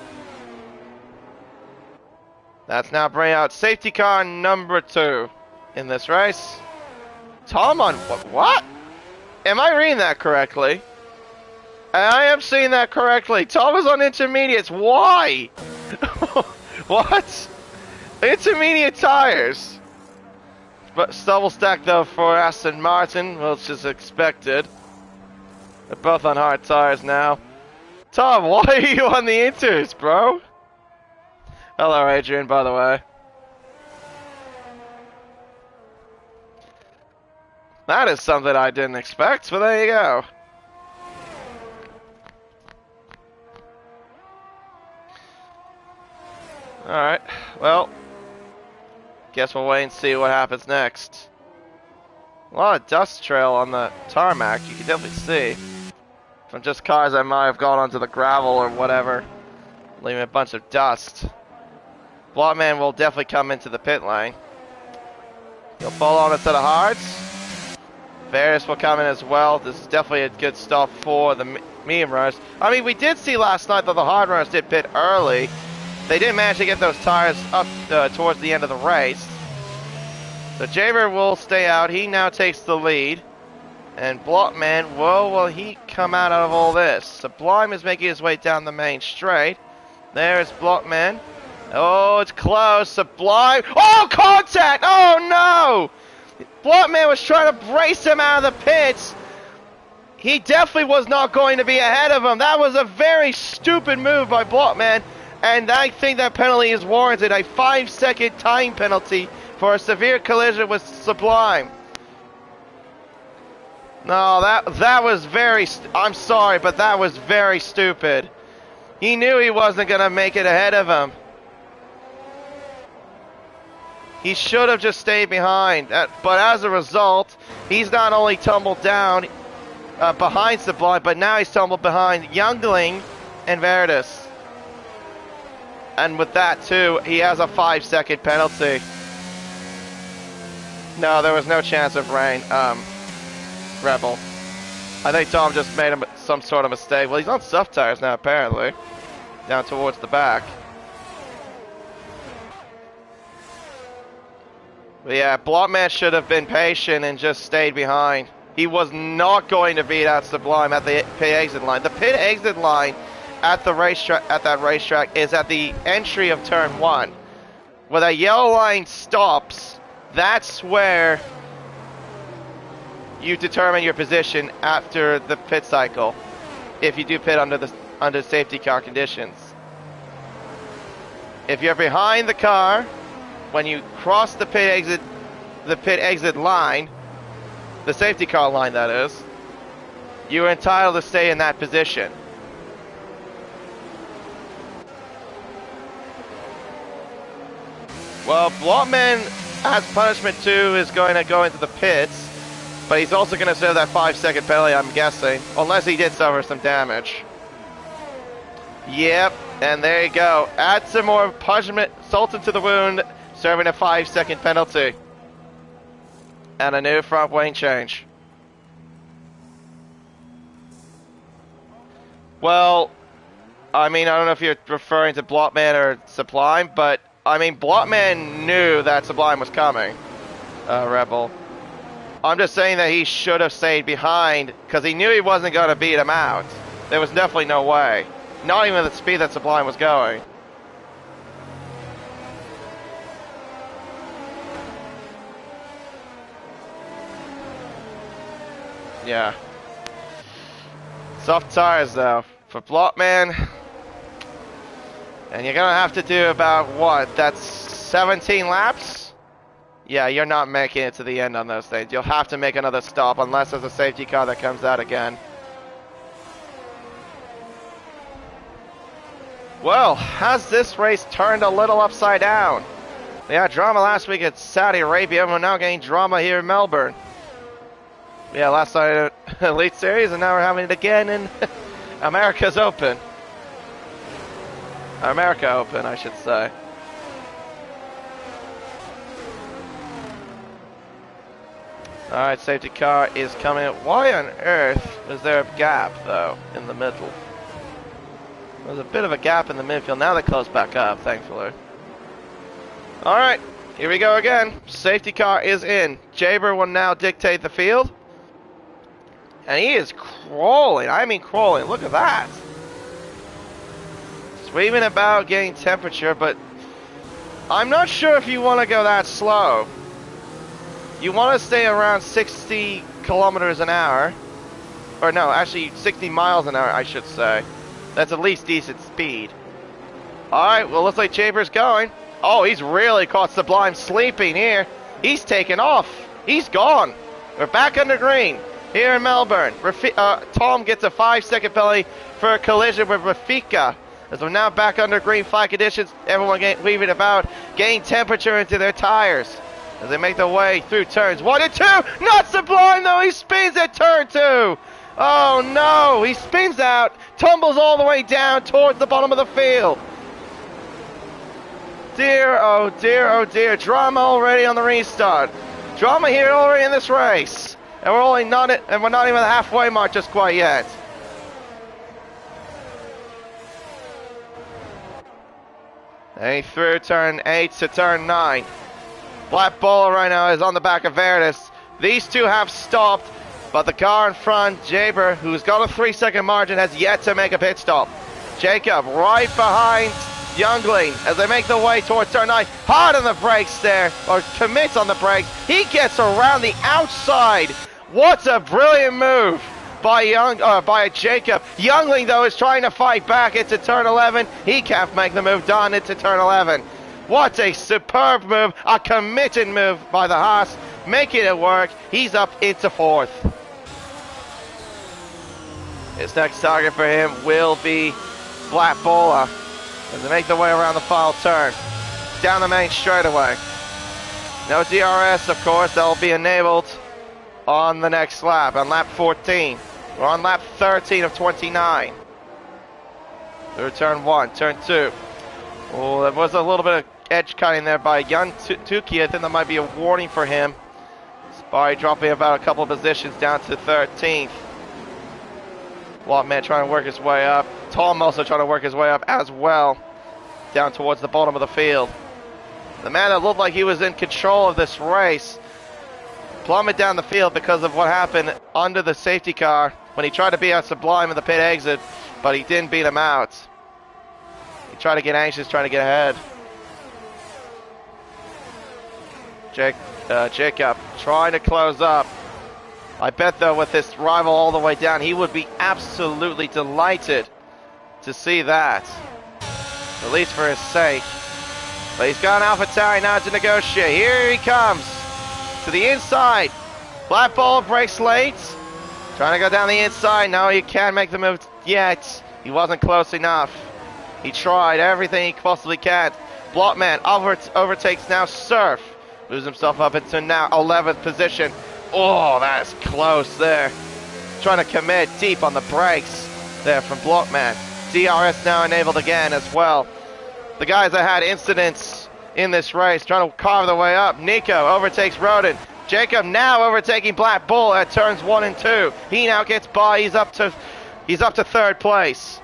That's now bringing out safety car number 2 in this race. Tom on what? Am I reading that correctly? I am seeing that correctly. Tom is on intermediates. Why? What? Intermediate tires. But double stack though for Aston Martin, which is expected. They're both on hard tires now. Tom, why are you on the inters, bro? Hello, Adrian, by the way. That is something I didn't expect, but there you go. Alright, well, guess we'll wait and see what happens next. A lot of dust trail on the tarmac, you can definitely see. From just cars that might have gone onto the gravel or whatever, leaving a bunch of dust. Blockman will definitely come into the pit lane. He'll fall on a set of hards. Varus will come in as well. This is definitely a good stop for the medium runners. I mean, we did see last night that the hard runners did pit early. They did manage to get those tires up towards the end of the race. So Jaber will stay out. He now takes the lead. And Blockman, will he come out of all this? Sublime is making his way down the main straight. There's Blockman. Oh, it's close. Sublime. Oh, contact! Oh, no! Blockman was trying to brace him out of the pits. He definitely was not going to be ahead of him. That was a very stupid move by Blockman. And I think that penalty is warranted. A 5-second time penalty for a severe collision with Sublime. No, that was very... I'm sorry, but that was very stupid. He knew he wasn't going to make it ahead of him. He should have just stayed behind. But as a result, he's not only tumbled down behind Sublime, but now he's tumbled behind Youngling and Veritas. And with that, too, he has a 5-second penalty. No, there was no chance of rain. Rebel. I think Tom just made some sort of mistake. Well, he's on soft tires now, apparently. Down towards the back. But yeah, Blockman should have been patient and just stayed behind. He was not going to beat out Sublime at the pit exit line. The pit exit line at the racetrack is at the entry of turn 1. Where that yellow line stops, that's where you determine your position after the pit cycle, if you do pit under safety car conditions. If you're behind the car, when you cross the pit exit line, the safety car line that is, you're entitled to stay in that position. Well, Blockman, as punishment too, is going to go into the pits. But he's also going to serve that 5-second penalty, I'm guessing. Unless he did suffer some damage. Yep, and there you go. Add some more punishment, salt into the wound, serving a 5-second penalty. And a new front wing change. Well, I mean, I don't know if you're referring to Blockman or Sublime, but, I mean, Blockman knew that Sublime was coming, Rebel. I'm just saying that he should have stayed behind because he knew he wasn't going to beat him out. There was definitely no way. Not even at the speed that Sublime was going. Yeah. Soft tires though for Blockman. And you're going to have to do about what? That's 17 laps? Yeah, you're not making it to the end on those things. You'll have to make another stop unless there's a safety car that comes out again. Well, has this race turned a little upside down? Yeah, drama last week at Saudi Arabia. We're now getting drama here in Melbourne. Yeah, last night at Elite Series, and now we're having it again in America's Open. America Open, I should say. Alright, safety car is coming. Why on earth is there a gap, though, in the middle? There's a bit of a gap in the midfield. Now they close back up, thankfully. Alright, here we go again. Safety car is in. Jaber will now dictate the field. And he is crawling. I mean crawling. Look at that. Sweeping about, getting temperature, but I'm not sure if you want to go that slow. You want to stay around 60 kilometers an hour. Or no, actually 60 miles an hour, I should say. That's at least decent speed. Alright, well, looks like Jaber's going. Oh, he's really caught Sublime sleeping here. He's taken off. He's gone. We're back under green here in Melbourne. Tom gets a 5-second penalty for a collision with Rafika. As we're now back under green flag conditions, everyone weaving about, gaining temperature into their tires as they make their way through turns 1 and 2. Not Sublime though, he spins at turn 2. Oh no, he spins out, tumbles all the way down towards the bottom of the field. Dear, oh dear, drama already on the restart. Drama here already in this race. And we're not even the halfway mark just quite yet. And through turn 8 to turn 9. Black Ball right now is on the back of Veritas. These two have stopped, but the car in front, Jaber, who's got a 3-second margin, has yet to make a pit stop. Jacob right behind Youngling as they make their way towards turn 9. Hard on the brakes there, or commits on the brakes. He gets around the outside. What a brilliant move by Jacob. Youngling, though, is trying to fight back into turn 11. He can't make the move down into turn 11. What a superb move, a committed move by the Haas, making it work. He's up into 4th. His next target for him will be Black Bola as they make their way around the final turn, down the main straightaway. No DRS, of course, that will be enabled on the next lap, on lap 14. We're on lap 13 of 29. Through turn 1, turn 2. Oh, there was a little bit of edge cutting there by Young Tuki. I think that might be a warning for him. Spy dropping about a couple of positions down to 13th. Blockman trying to work his way up. Tom also trying to work his way up as well, down towards the bottom of the field. The man that looked like he was in control of this race plummeted down the field because of what happened under the safety car when he tried to beat out Sublime in the pit exit, but he didn't beat him out. He tried to get anxious, trying to get ahead. Jacob trying to close up. I bet, though, with this rival all the way down, he would be absolutely delighted to see that, at least for his sake. But he's got an AlphaTauri now to negotiate. Here he comes to the inside. Black Ball breaks late, trying to go down the inside. No, he can't make the move yet. He wasn't close enough. He tried everything he possibly can. Blockman overtakes now Surf, moves himself up into now 11th position. Oh, that's close there. Trying to commit deep on the brakes there from Blockman. DRS now enabled again as well. The guys that had incidents in this race trying to carve their way up. Nico overtakes Rodin. Jacob now overtaking Black Bull at turns 1 and 2. He now gets by. He's up to 3rd place.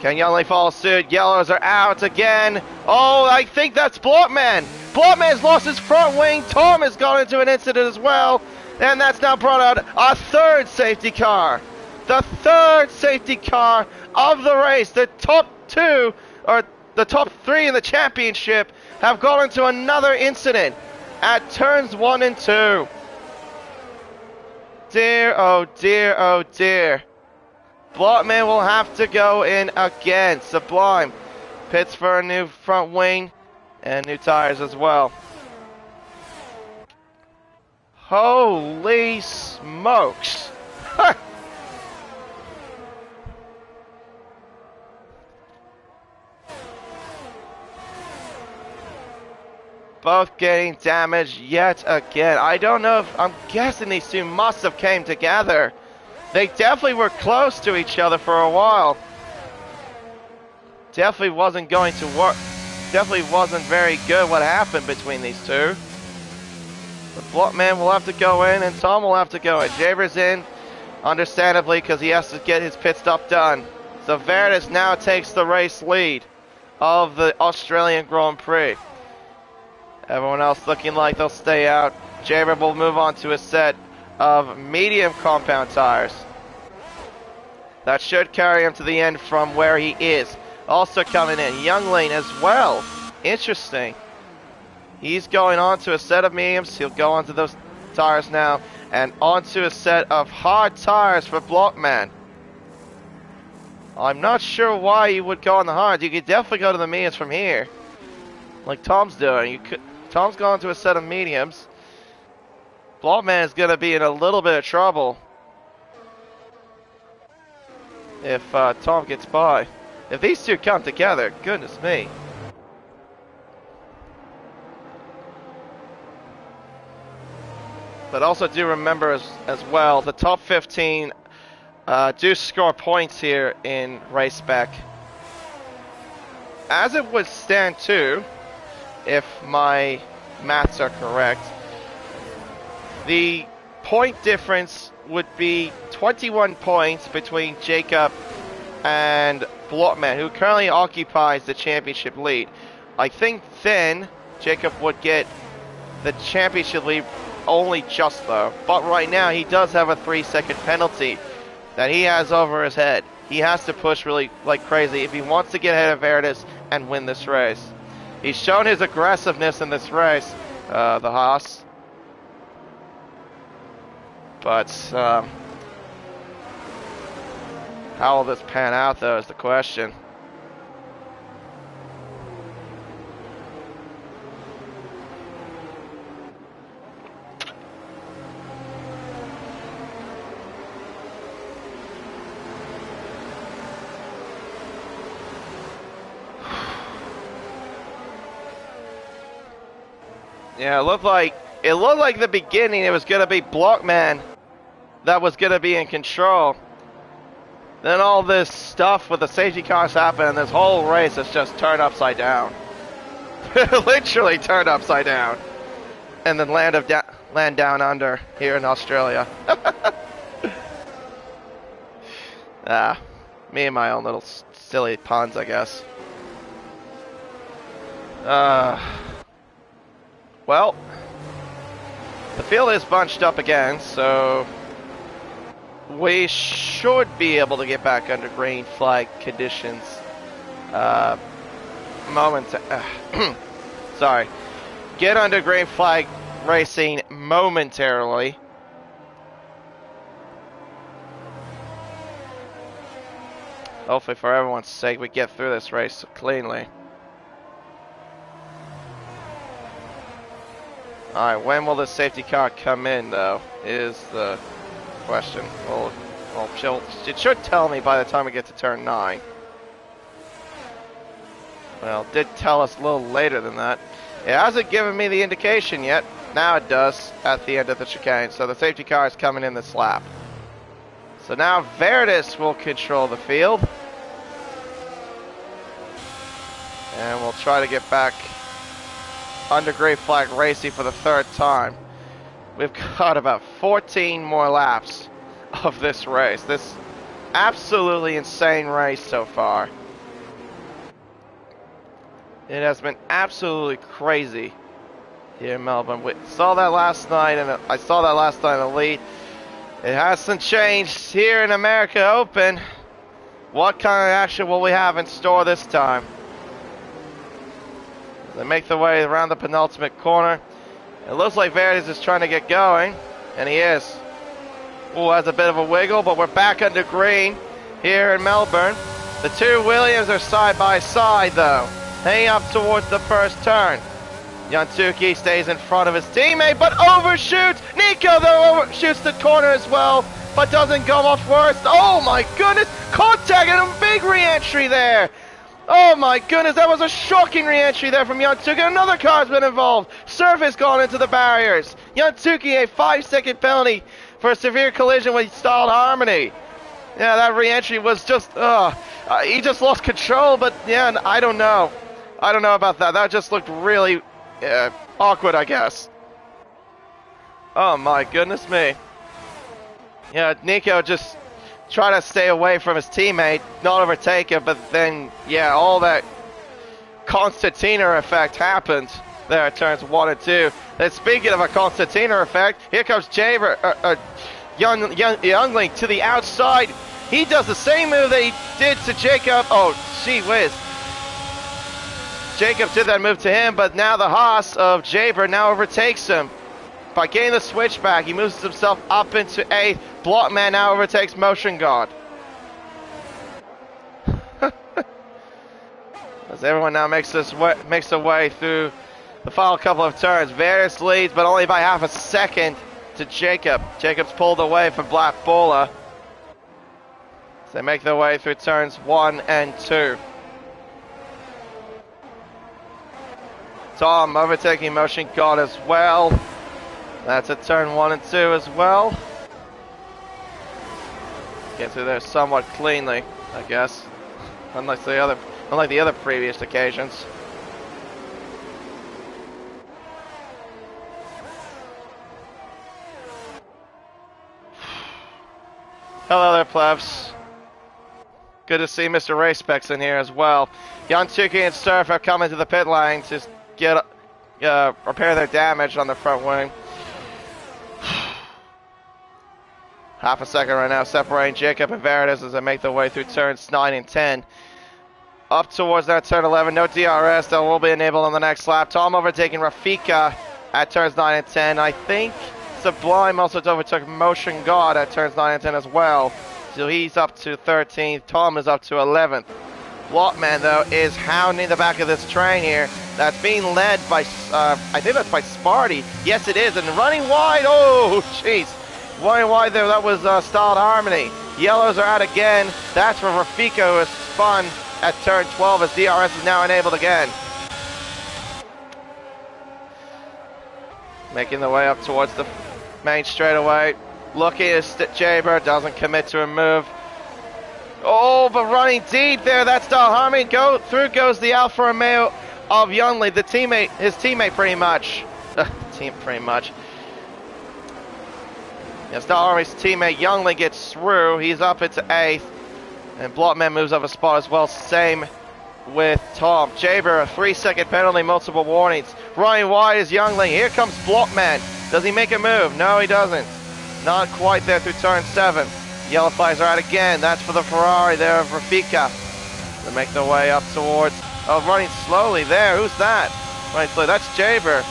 Can Youngling follow suit? Yellows are out again. Oh, I think that's Blockman. Blockman's lost his front wing. Tom has gone into an incident as well. And that's now brought out a 3rd safety car. The 3rd safety car of the race. The top 2, or the top 3 in the championship, have gone into another incident at turns 1 and 2. Dear, oh dear, oh dear. Blockman will have to go in again. Sublime pits for a new front wing and new tires as well. Holy smokes. Both getting damaged yet again. I don't know if, I'm guessing these two must have came together. They definitely were close to each other for a while. Definitely wasn't going to work. Definitely wasn't very good what happened between these two. The Blockman will have to go in and Tom will have to go in. Jaber's in, understandably, because he has to get his pit stop done. So Veritas now takes the race lead of the Australian Grand Prix. Everyone else looking like they'll stay out. Jaber will move on to a set of medium compound tires. That should carry him to the end from where he is. Also coming in, Youngling as well. Interesting. He's going on to a set of mediums. He'll go onto those tires now. And onto a set of hard tires for Blockman. I'm not sure why you would go on the hards. You could definitely go to the mediums from here, like Tom's doing. Tom's gone to a set of mediums. Blockman is going to be in a little bit of trouble if Tom gets by. If these two come together, goodness me. But also do remember as well, the top 15 do score points here in Race Spec. As it would stand too, if my maths are correct, the point difference would be 21 points between Jacob and Blockman, who currently occupies the championship lead. I think then Jacob would get the championship lead only just though. But right now he does have a 3-second penalty that he has over his head. He has to push really like crazy if he wants to get ahead of Veritas and win this race. He's shown his aggressiveness in this race, the Haas. But how will this pan out though is the question. Yeah, it looked like the beginning it was going to be Blockman that was going to be in control. Then all this stuff with the safety cars happened and this whole race has just turned upside down. Literally turned upside down. And then land down under here in Australia. Me and my own little silly puns, I guess. Well, the field is bunched up again, so we should be able to get back under green flag conditions. Sorry. Get under green flag racing momentarily. Hopefully for everyone's sake we get through this race cleanly. Alright, when will the safety car come in, though, is the question. Well, it should tell me by the time we get to turn 9. Well, it did tell us a little later than that. It hasn't given me the indication yet. Now it does at the end of the chicane. So the safety car is coming in this lap. So now Veritas will control the field. And we'll try to get back under green flag racing for the 3rd time. We've got about 14 more laps of this race. This absolutely insane race so far. It has been absolutely crazy here in Melbourne. We saw that last night, and I saw that last night in the lead. It hasn't changed here in America Open. What kind of action will we have in store this time? They make their way around the penultimate corner. It looks like Veritas is trying to get going, and he is. Ooh, has a bit of a wiggle, but we're back under green here in Melbourne. The two Williams are side by side, though, heading up towards the first turn. Yantuki stays in front of his teammate, but overshoots. Nico, though, overshoots the corner as well, but doesn't go off worst. Oh, my goodness. Contact and a big re-entry there. Oh my goodness, that was a shocking re-entry there from Yantuki. Another car's been involved. Surface gone into the barriers. Yantuki, a 5-second penalty for a severe collision with stalled harmony. Yeah, that re-entry was just, he just lost control, but yeah, I don't know. I don't know about that. That just looked really awkward, I guess. Oh my goodness me. Yeah, Nico just try to stay away from his teammate, not overtake him, but then, yeah, all that Constantina effect happened there at turns 1 and 2. And speaking of a Constantina effect, here comes Youngling to the outside. He does the same move that he did to Jacob. Oh, gee whiz. Jacob did that move to him, but now the Haas of Jaber now overtakes him. By getting the switchback, he moves himself up into 8th. Blockman now overtakes Motion God. As everyone now makes their way through the final couple of turns. Veritas leads, but only by half a second to Jacob. Jacob's pulled away from Black Bowler. So they make their way through turns 1 and 2. Tom overtaking Motion God as well. That's at turn 1 and 2 as well. Get through there somewhat cleanly, I guess. Unlike the other previous occasions. Hello there, plebs. Good to see Mr. Race Specs in here as well. Yantuki and Surf have come into the pit lane to get repair their damage on the front wing. Half a second right now separating Jacob and Veritas as they make their way through turns 9 and 10. Up towards that turn 11, no DRS, that will be enabled on the next lap. Tom overtaking Rafika at turns 9 and 10. I think Sublime also overtook Motion God at turns 9 and 10 as well. So he's up to 13th, Tom is up to 11th. Blockman, though, is hounding the back of this train here. That's being led by, I think that's by Sparty. Yes, it is, and running wide, oh, jeez. Running wide there, that was Styled Harmony. Yellows are out again. That's where Rafika was spun at turn 12 as DRS is now enabled again. Making the way up towards the main straightaway. Looking at Jaber, doesn't commit to a move. Oh, but running deep there, that's Style Harmony. Through goes the Alfa Romeo of Youngly, his teammate pretty much. Pretty much. Yeah, Style Harmony's teammate Youngly gets through. He's up into 8th. And Blockman moves up a spot as well. Same with Tom. Jaber, a 3-second penalty, multiple warnings. Running wide is Youngling. Here comes Blockman. Does he make a move? No, he doesn't. Not quite there through turn 7. Yellow flags are out again. That's for the Ferrari there of Rafika. They make their way up towards... Oh, running slowly there. Who's that? Running slowly. That's Jaber.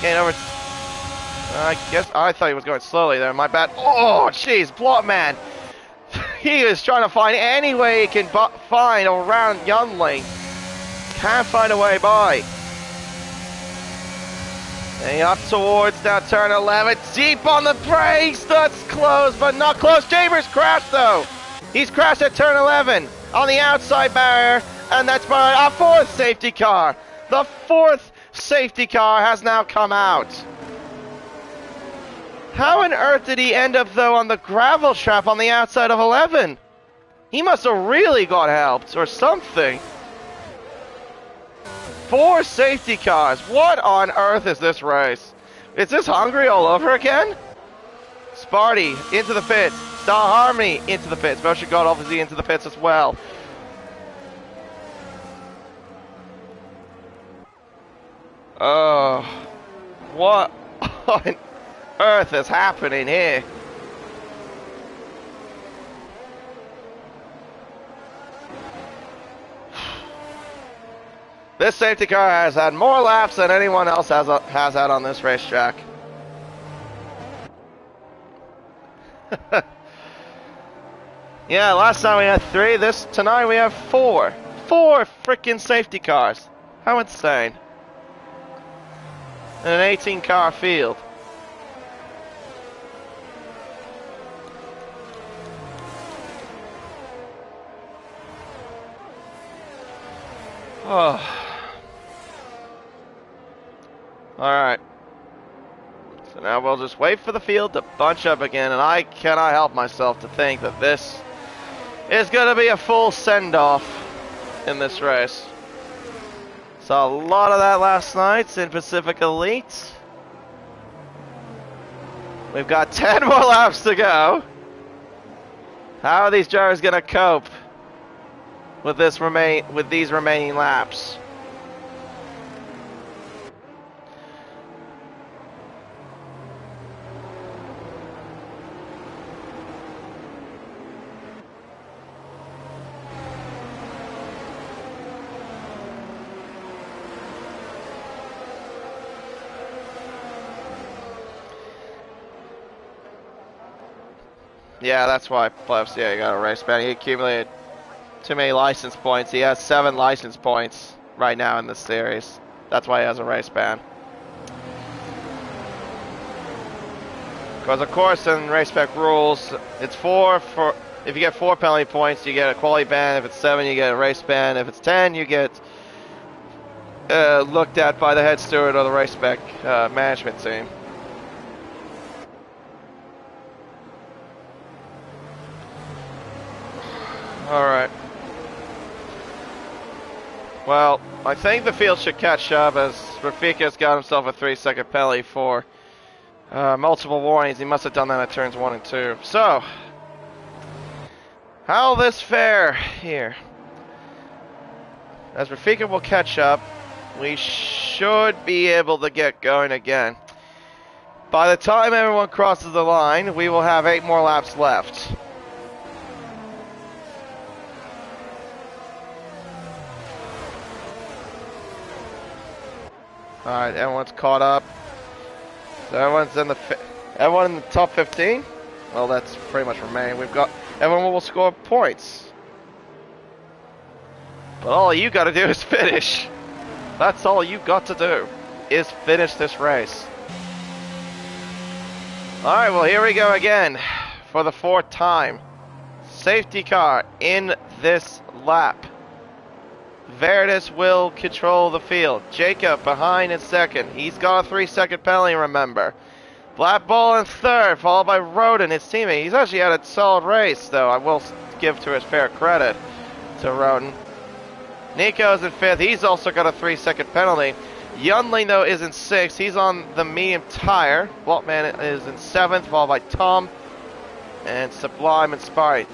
Getting over... I guess I thought he was going slowly there. My bad. Oh, jeez. Blockman. He is trying to find any way he can find around Youngling. Can't find a way by. And up towards now turn 11. Deep on the brakes. That's close, but not close. Jaber's crashed, though. He's crashed at turn 11 on the outside barrier. And that's by our 4th safety car. The 4th safety car has now come out. How on earth did he end up, though, on the gravel trap on the outside of 11? He must have really got helped or something. 4 safety cars. What on earth is this race? Is this Hungary all over again? Sparty into the pits. Style Harmony into the pits. Motion God obviously into the pits as well. Oh, what on earth is happening here? This safety car has had more laps than anyone else has had on this racetrack. Yeah, last time we had 3. Tonight we have 4. 4 freaking safety cars. How insane! In an 18-car field. Oh. Alright. So now we'll just wait for the field to bunch up again, and I cannot help myself to think that this is going to be a full send-off in this race. Saw a lot of that last night in Pacific Elite. We've got 10 more laps to go. How are these drivers going to cope with these remaining laps? Yeah, that's why Plebs, yeah, he got a race ban. He accumulated too many license points. He has 7 license points right now in this series. That's why he has a race ban. Because of course in Race Spec rules, it's 4 for, if you get 4 penalty points, you get a quality ban. If it's 7, you get a race ban. If it's 10, you get looked at by the head steward or the Race Spec management team. Alright. Well, I think the field should catch up as Rafika's got himself a 3-second penalty for multiple warnings. He must have done that at turns 1 and 2. So, How will this fare here? As Rafika will catch up, we should be able to get going again. By the time everyone crosses the line, we will have 8 more laps left. Alright, everyone's caught up. So everyone in the top 15? Well, that's pretty much remained. Everyone will score points. But all you gotta do is finish. That's all you got to do, is finish this race. Alright, well here we go again, for the 4th time. Safety car in this lap. Veritas will control the field. Jacob behind in 2nd. He's got a 3-second penalty, remember. Black Ball in 3rd, followed by Roden, his teammate. He's actually had a solid race, though. I will give to his fair credit to Roden. Nico's in 5th. He's also got a 3-second penalty. Yunling, though, is in 6th. He's on the medium tire. Waltman is in 7th, followed by Tom and Sublime and Sparty.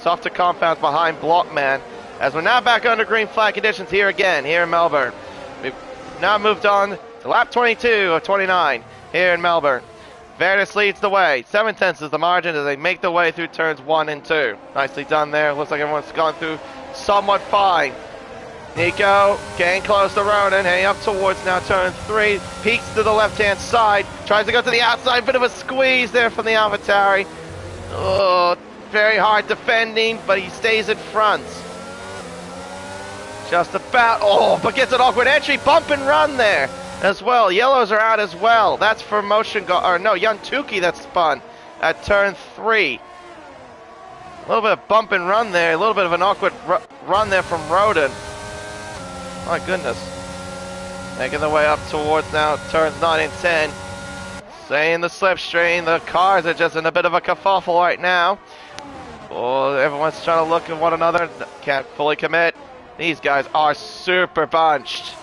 Softer compounds behind Blockman. As we're now back under green flag conditions here again, here in Melbourne. We've now moved on to lap 22 of 29 here in Melbourne. Veritas leads the way. 7/10 is the margin as they make their way through turns 1 and 2. Nicely done there. Looks like everyone's gone through somewhat fine. Nico getting close to Ronan, heading up towards now turn 3. Peeks to the left-hand side. Tries to go to the outside. Bit of a squeeze there from the AlphaTauri. Oh, very hard defending, but he stays in front. Just about, but gets an awkward entry, bump and run there as well. Yellows are out as well. That's for Yantuki that spun at turn 3. A little bit of bump and run there, a little bit of an awkward run there from Roden. My goodness. Making their way up towards now turns 9 and 10. Staying the slipstream, the cars are just in a bit of a kerfuffle right now. Oh, everyone's trying to look at one another, can't fully commit. These guys are super bunched.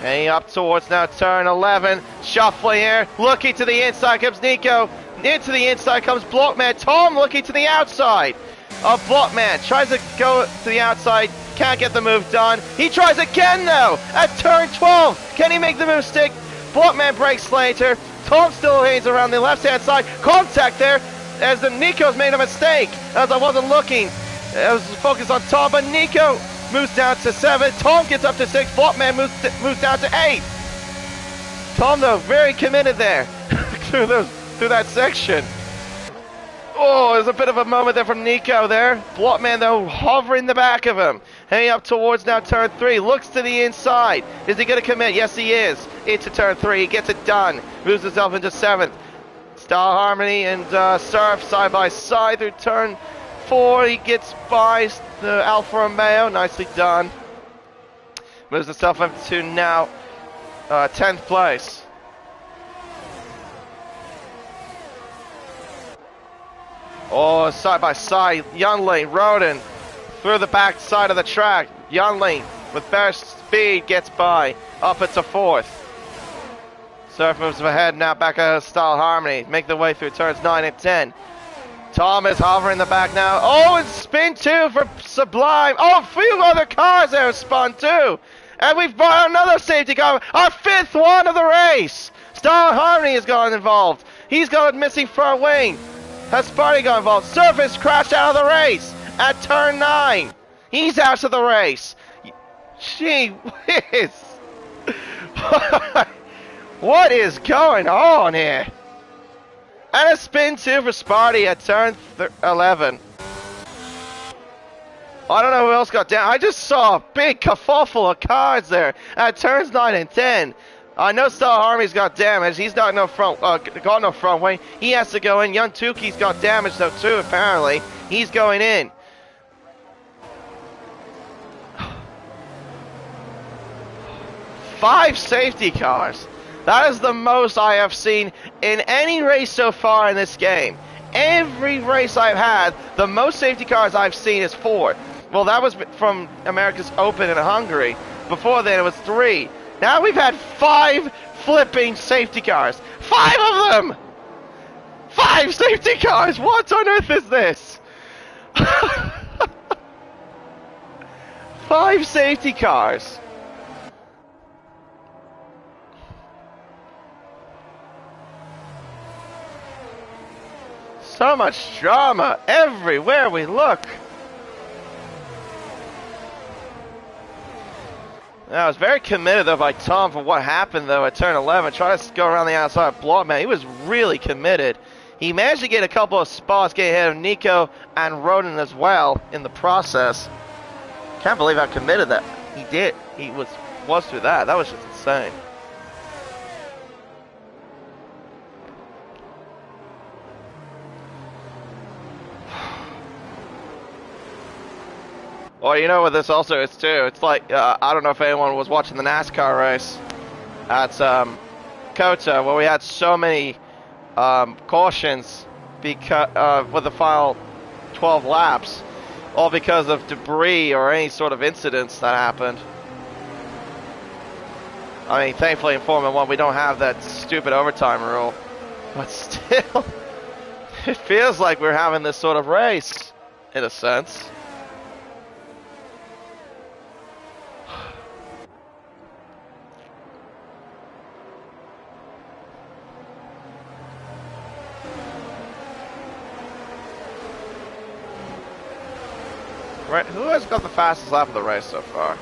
Heading up towards now turn 11. Shuffling here. Looking to the inside comes Nico. Into the inside comes Blockman. Tom looking to the outside of Blockman. Tries to go to the outside. Can't get the move done. He tries again though. At turn 12. Can he make the move stick? Blockman breaks later. Tom still hangs around the left hand side. Contact there as the Nico's made a mistake. As I wasn't looking. I was focused on Tom, but Nico moves down to 7. Tom gets up to 6. Blockman moves down to 8. Tom, though, very committed there through that section. Oh, there's a bit of a moment there from Nico there. Blockman, though, hovering the back of him. Heading up towards now turn 3. Looks to the inside. Is he going to commit? Yes, he is. Into turn 3. He gets it done. Moves himself into 7th. Style Harmony and Surf side by side through turn 4. He gets by the Alfa Romeo. Nicely done. Moves himself up to now 10th place. Oh, side by side. Yunling, Roden through the back side of the track. Yunling with best speed gets by. Up into 4th. Surf moves ahead now back at Style Harmony. Make their way through turns 9 and 10. Tom is hovering the back now. Oh, and spin 2 for Sublime. Oh, a few other cars there have spun too. And we've brought another safety car. Our 5th one of the race. Style Harmony has gone involved. He's got a missing front wing. Has Sparty got involved? Surface crashed out of the race at turn 9. He's out of the race. Gee whiz. What is going on here? And a spin 2 for Sparty at turn 11. I don't know who else got down. I just saw a big kerfuffle of cars there at turns 9 and 10. I know Style Harmony's got damage. He's got no front wing. He has to go in. Yantuki's got damage though too, apparently. He's going in. Five safety cars. That is the most I have seen in any race so far in this game. Every race I've had, the most safety cars I've seen is 4. Well, that was from America's Open in Hungary. Before then, it was 3. Now we've had 5 flipping safety cars. 5 of them! 5 safety cars! What on earth is this? 5 safety cars. So much drama everywhere we look. I was very committed though by Tom for what happened though at turn 11, trying to go around the outside of Blockman. He was really committed. He managed to get a couple of spots, get ahead of Nico and Roden as well in the process. Can't believe how committed that he did. He was through that. That was just insane. Well, you know what this also is too. It's like I don't know if anyone was watching the NASCAR race at Kota, where we had so many cautions because with the final 12 laps, all because of debris or any sort of incidents that happened. I mean, thankfully in Formula 1 we don't have that stupid overtime rule, but still, it feels like we're having this sort of race in a sense. Right, who has got the fastest lap of the race so far?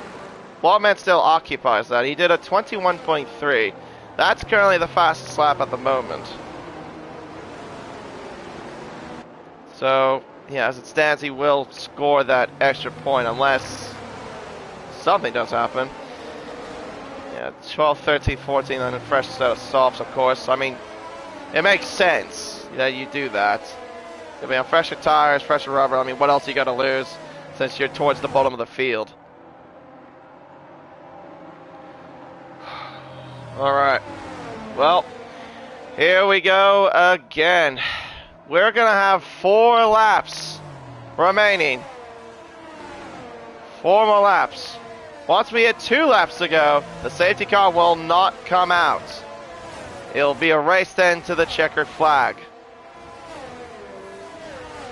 Blockman still occupies that. He did a 21.3. That's currently the fastest lap at the moment. So, yeah, as it stands, he will score that extra point unless something does happen. Yeah, 12, 13, 14, and a fresh set of softs, of course. I mean, it makes sense that you do that. I mean, fresher tires, fresher rubber. I mean, what else you got to lose since you're towards the bottom of the field? Alright. Well, here we go again. We're going to have 4 laps remaining. 4 more laps. Once we hit 2 laps to go, the safety car will not come out. It'll be a race then to the checkered flag.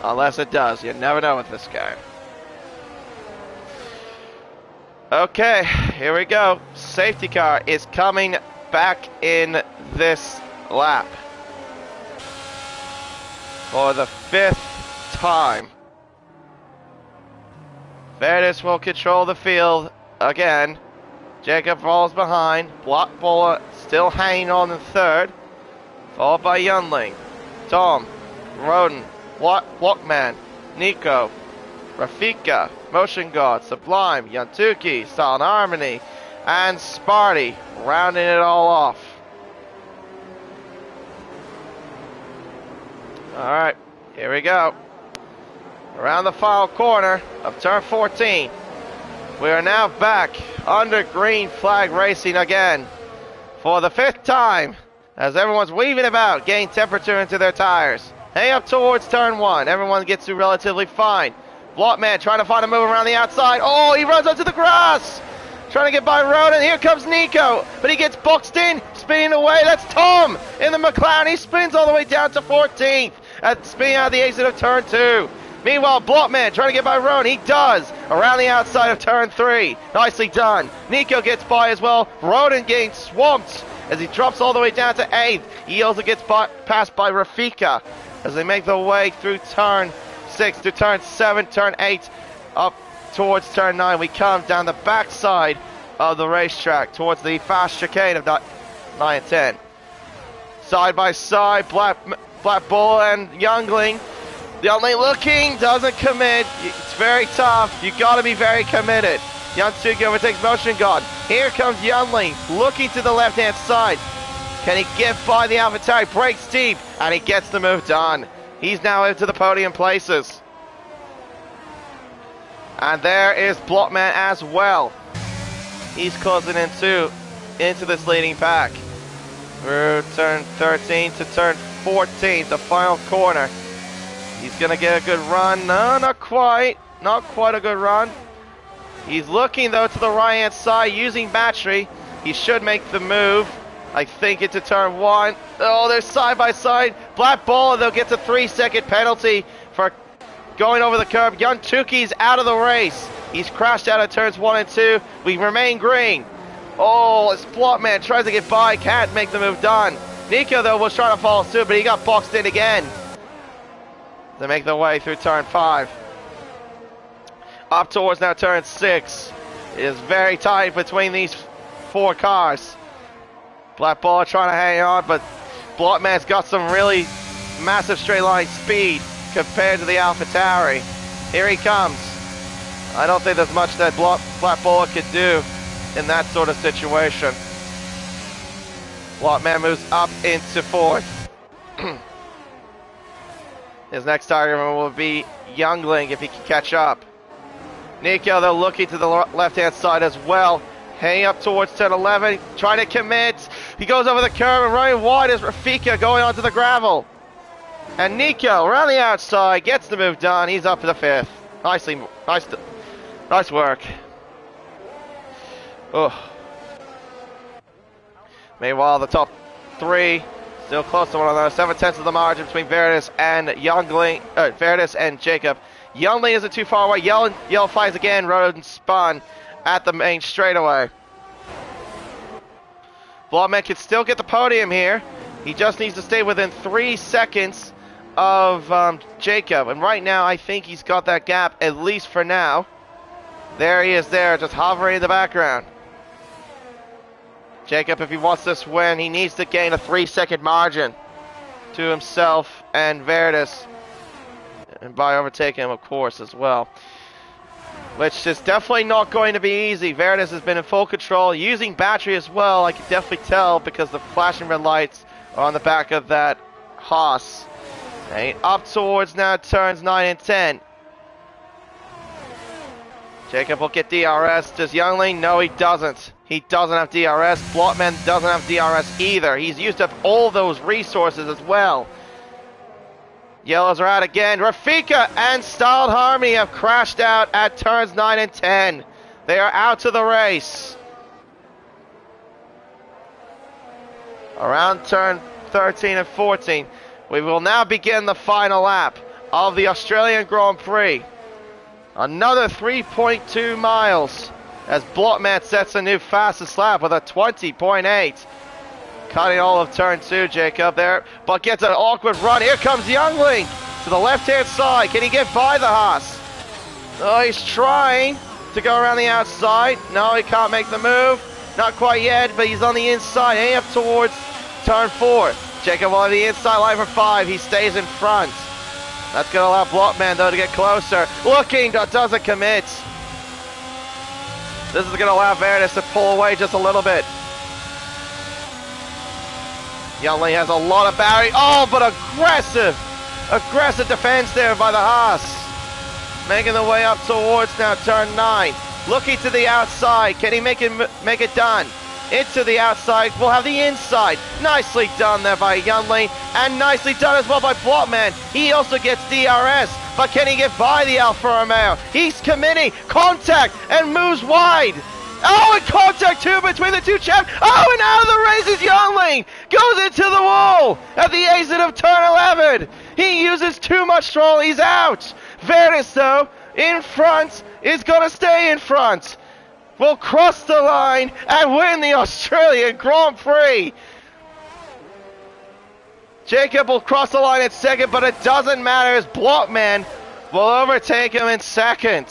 Unless it does. You never know with this game. Okay, here we go. Safety car is coming back in this lap for the 5th time. Verdis will control the field again. Jacob falls behind. Block Bowler still hanging on in 3rd, followed by Youngling, Tom, Roden, Blockman, Nico, Rafika, Motion God, Sublime, Yantuki, Silent Harmony, and Sparty, rounding it all off. Alright, here we go. Around the final corner of turn 14. We are now back under green flag racing again for the 5th time as everyone's weaving about, getting temperature into their tires. Hang up towards turn 1. Everyone gets through relatively fine. Blockman trying to find a move around the outside. Oh, he runs onto the grass. Trying to get by Roden. Here comes Nico. But he gets boxed in. Spinning away. That's Tom in the McLaren. He spins all the way down to 14th. Spinning out the exit of turn 2. Meanwhile, Blockman trying to get by Roden. He does. Around the outside of turn 3. Nicely done. Nico gets by as well. Roden getting swamped as he drops all the way down to 8th. He also gets passed by Rafika as they make their way through turn 6 to turn 7, turn 8, up towards turn 9. We come down the backside of the racetrack towards the fast chicane of 9 and 10. Side by side, Black Bull and Youngling. Youngling looking, doesn't commit. It's very tough. You got to be very committed. Yansuki overtakes Motion God. Here comes Youngling, looking to the left-hand side. Can he get by the AlphaTauri? Breaks deep, and he gets the move done. He's now into the podium places. And there is Blockman as well. He's closing into this leading pack. Through turn 13 to turn 14, the final corner. He's going to get a good run. No, not quite. Not quite a good run. He's looking, though, to the right-hand side using battery. He should make the move. I think into turn 1. Oh, they're side by side. Black Ball, they'll get the 3-second penalty for going over the curb. Young Tuki's out of the race. He's crashed out of turns 1 and 2. We remain green. Oh, this Blotman tries to get by, can't make the move done. Nico, though, was trying to follow suit, but he got boxed in again. They make their way through turn 5. Up towards now turn 6. It is very tight between these 4 cars. Black Ball trying to hang on, but Blotman's got some really massive straight line speed compared to the AlphaTauri. Here he comes. I don't think there's much that Black Ball could do in that sort of situation. Blotman moves up into 4th. His next target will be Youngling if he can catch up. Nico, though, looking to the left-hand side as well. Hanging up towards turn 11, trying to commit. He goes over the curb and running wide as Rafika going onto the gravel. And Nico, around the outside, gets the move done. He's up to the 5th. Nice work. Oh. Meanwhile, the top 3 still close to one another. 7/10 of the margin between Veritas and Youngling. Veritas and Jacob. Youngling isn't too far away. Yell flies again. Rode and spun at the main straightaway. Blotman can still get the podium here. He just needs to stay within 3 seconds of Jacob. And right now, I think he's got that gap, at least for now. There he is there, just hovering in the background. Jacob, if he wants this win, he needs to gain a 3-second margin to himself and Veritas. And by overtaking him, of course, as well. Which is definitely not going to be easy. Veritas has been in full control, using battery as well. I can definitely tell because the flashing red lights are on the back of that Haas. Okay, up towards now turns 9 and 10. Jacob will get DRS. Does Youngling? No, he doesn't. He doesn't have DRS. Blotman doesn't have DRS either. He's used up all those resources as well. Yellows are out again. Rafika and Styled Harmony have crashed out at turns 9 and 10. They are out of the race. Around turn 13 and 14, we will now begin the final lap of the Australian Grand Prix. Another 3.2 miles as Blotman sets a new fastest lap with a 20.8. Cutting all of turn 2, Jacob there, but gets an awkward run. Here comes Youngling to the left-hand side. Can he get by the Haas? Oh, he's trying to go around the outside. No, he can't make the move. Not quite yet, but he's on the inside, heading up towards turn 4. Jacob on the inside line for 5. He stays in front. That's going to allow Blotman, though, to get closer. Looking, but doesn't commit. This is going to allow Veritas to pull away just a little bit. Youngling has a lot of battery. Oh, but aggressive defense there by the Haas. Making the way up towards now turn 9. Looking to the outside. Can he make it done? Into the outside. We'll have the inside. Nicely done there by Youngling. And nicely done as well by Blotman. He also gets DRS. But can he get by the Alfa Romeo? He's committing. Contact and moves wide. Oh, and contact too between the two chaps. Oh, and out of the race is Youngling. Goes into the wall at the exit of turn 11. He uses too much throttle. He's out. Veritas, though, in front, is going to stay in front. Will cross the line and win the Australian Grand Prix. Jacob will cross the line in second, but it doesn't matter as Blotman will overtake him in second.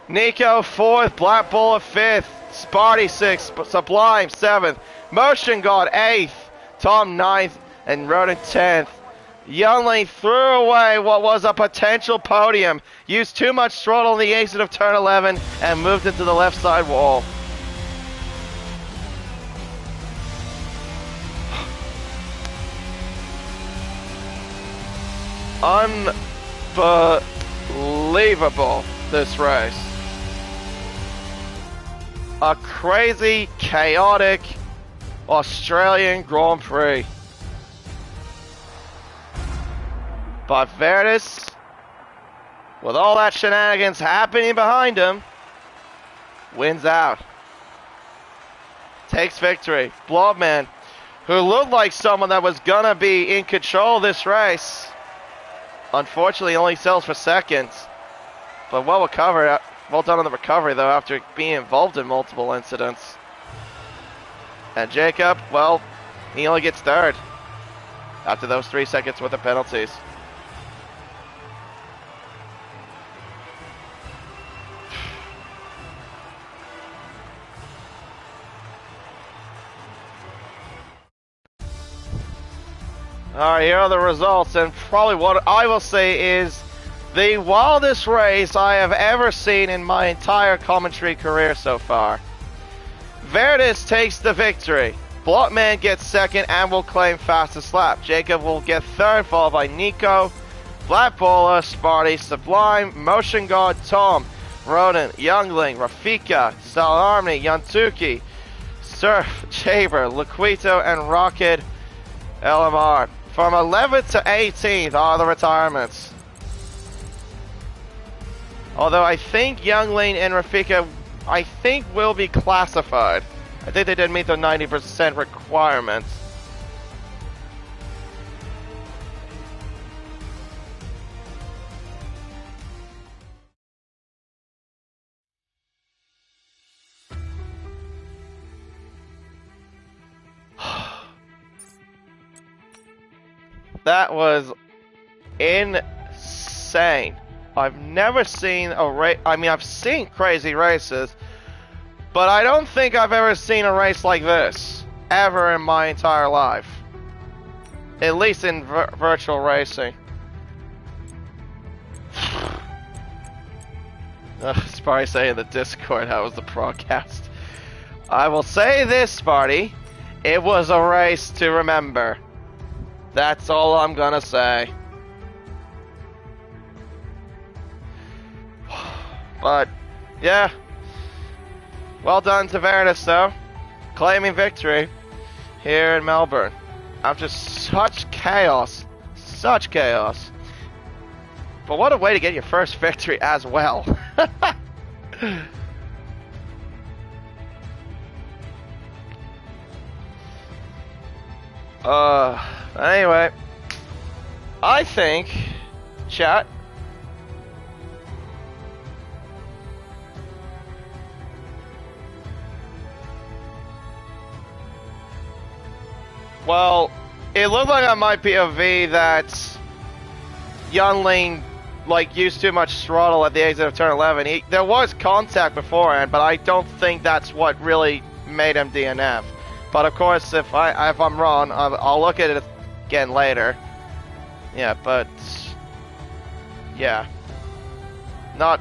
Nico 4th, Black Bull 5th, Sparty 6th, Sublime 7th, Motion God 8th, Tom 9th, and Rodin 10th. Youngling threw away what was a potential podium, used too much throttle in the exit of turn 11, and moved into the left side wall. Unbelievable, this race. A crazy, chaotic Australian Grand Prix. But Veritas, with all that shenanigans happening behind him, wins out. Takes victory. Blotman, who looked like someone that was going to be in control of this race, Unfortunately, only sells for seconds. But well recovered. Well done on the recovery, though, after being involved in multiple incidents. And Jacob, well, he only gets third after those 3 seconds worth of penalties. Alright, here are the results, and probably what I will say is the wildest race I have ever seen in my entire commentary career so far. Verdis takes the victory. Blockman gets second and will claim fastest lap. Jacob will get third, followed by Nico, Black Bowler, Sparty, Sublime, Motion God, Tom, Ronan, Youngling, Rafika, Salarmni, Yantuki, Surf, Jaber, Laquito, and Rocket LMR. From 11th to 18th are the retirements. Although I think Youngling and Rafika, I think, will be classified. I think they did meet the 90% requirements. That was insane. I've never seen a race. I mean, I've seen crazy races, but I don't think I've ever seen a race like this ever in my entire life. At least in virtual racing. Sparty saying in the Discord how was the broadcast. I will say this, Sparty. It was a race to remember. That's all I'm gonna say. But, yeah. Well done to Verdis, though. Claiming victory here in Melbourne. After such chaos. Such chaos. But what a way to get your first victory as well. Anyway. I think, chat, well, it looked like on my POV that Youngling used too much throttle at the exit of turn 11. There was contact beforehand, but I don't think that's what really made him DNF. But of course, if I'm wrong, I'll look at it again later. Yeah, but yeah, not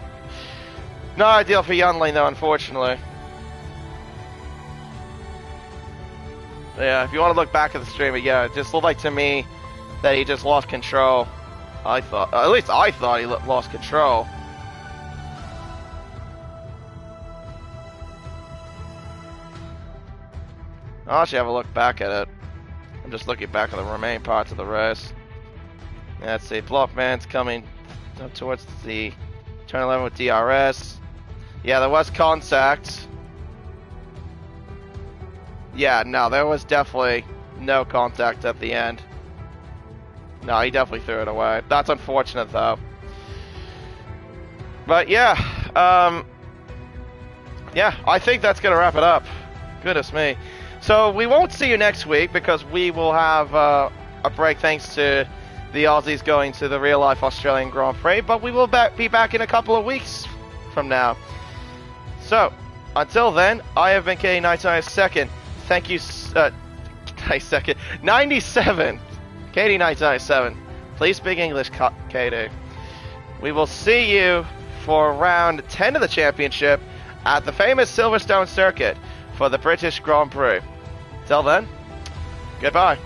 ideal for Youngling though, unfortunately. Yeah, if you want to look back at the stream, yeah, it just looked like to me that he just lost control. At least I thought he lost control. I'll actually have a look back at it. I'm just looking back at the remaining parts of the race. Yeah, let's see, Blockman's coming up towards the turn 11 with DRS. Yeah, there was contact. Yeah, no, there was definitely no contact at the end. No, he definitely threw it away. That's unfortunate, though. But yeah, yeah, I think that's going to wrap it up. Goodness me. So we won't see you next week because we will have a break thanks to the Aussies going to the real-life Australian Grand Prix, but we will be back in a couple of weeks from now. So, until then, I have been KD992. Thank you, 97. KD997. Please speak English, KD. We will see you for round 10 of the championship at the famous Silverstone circuit for the British Grand Prix. Till then, goodbye.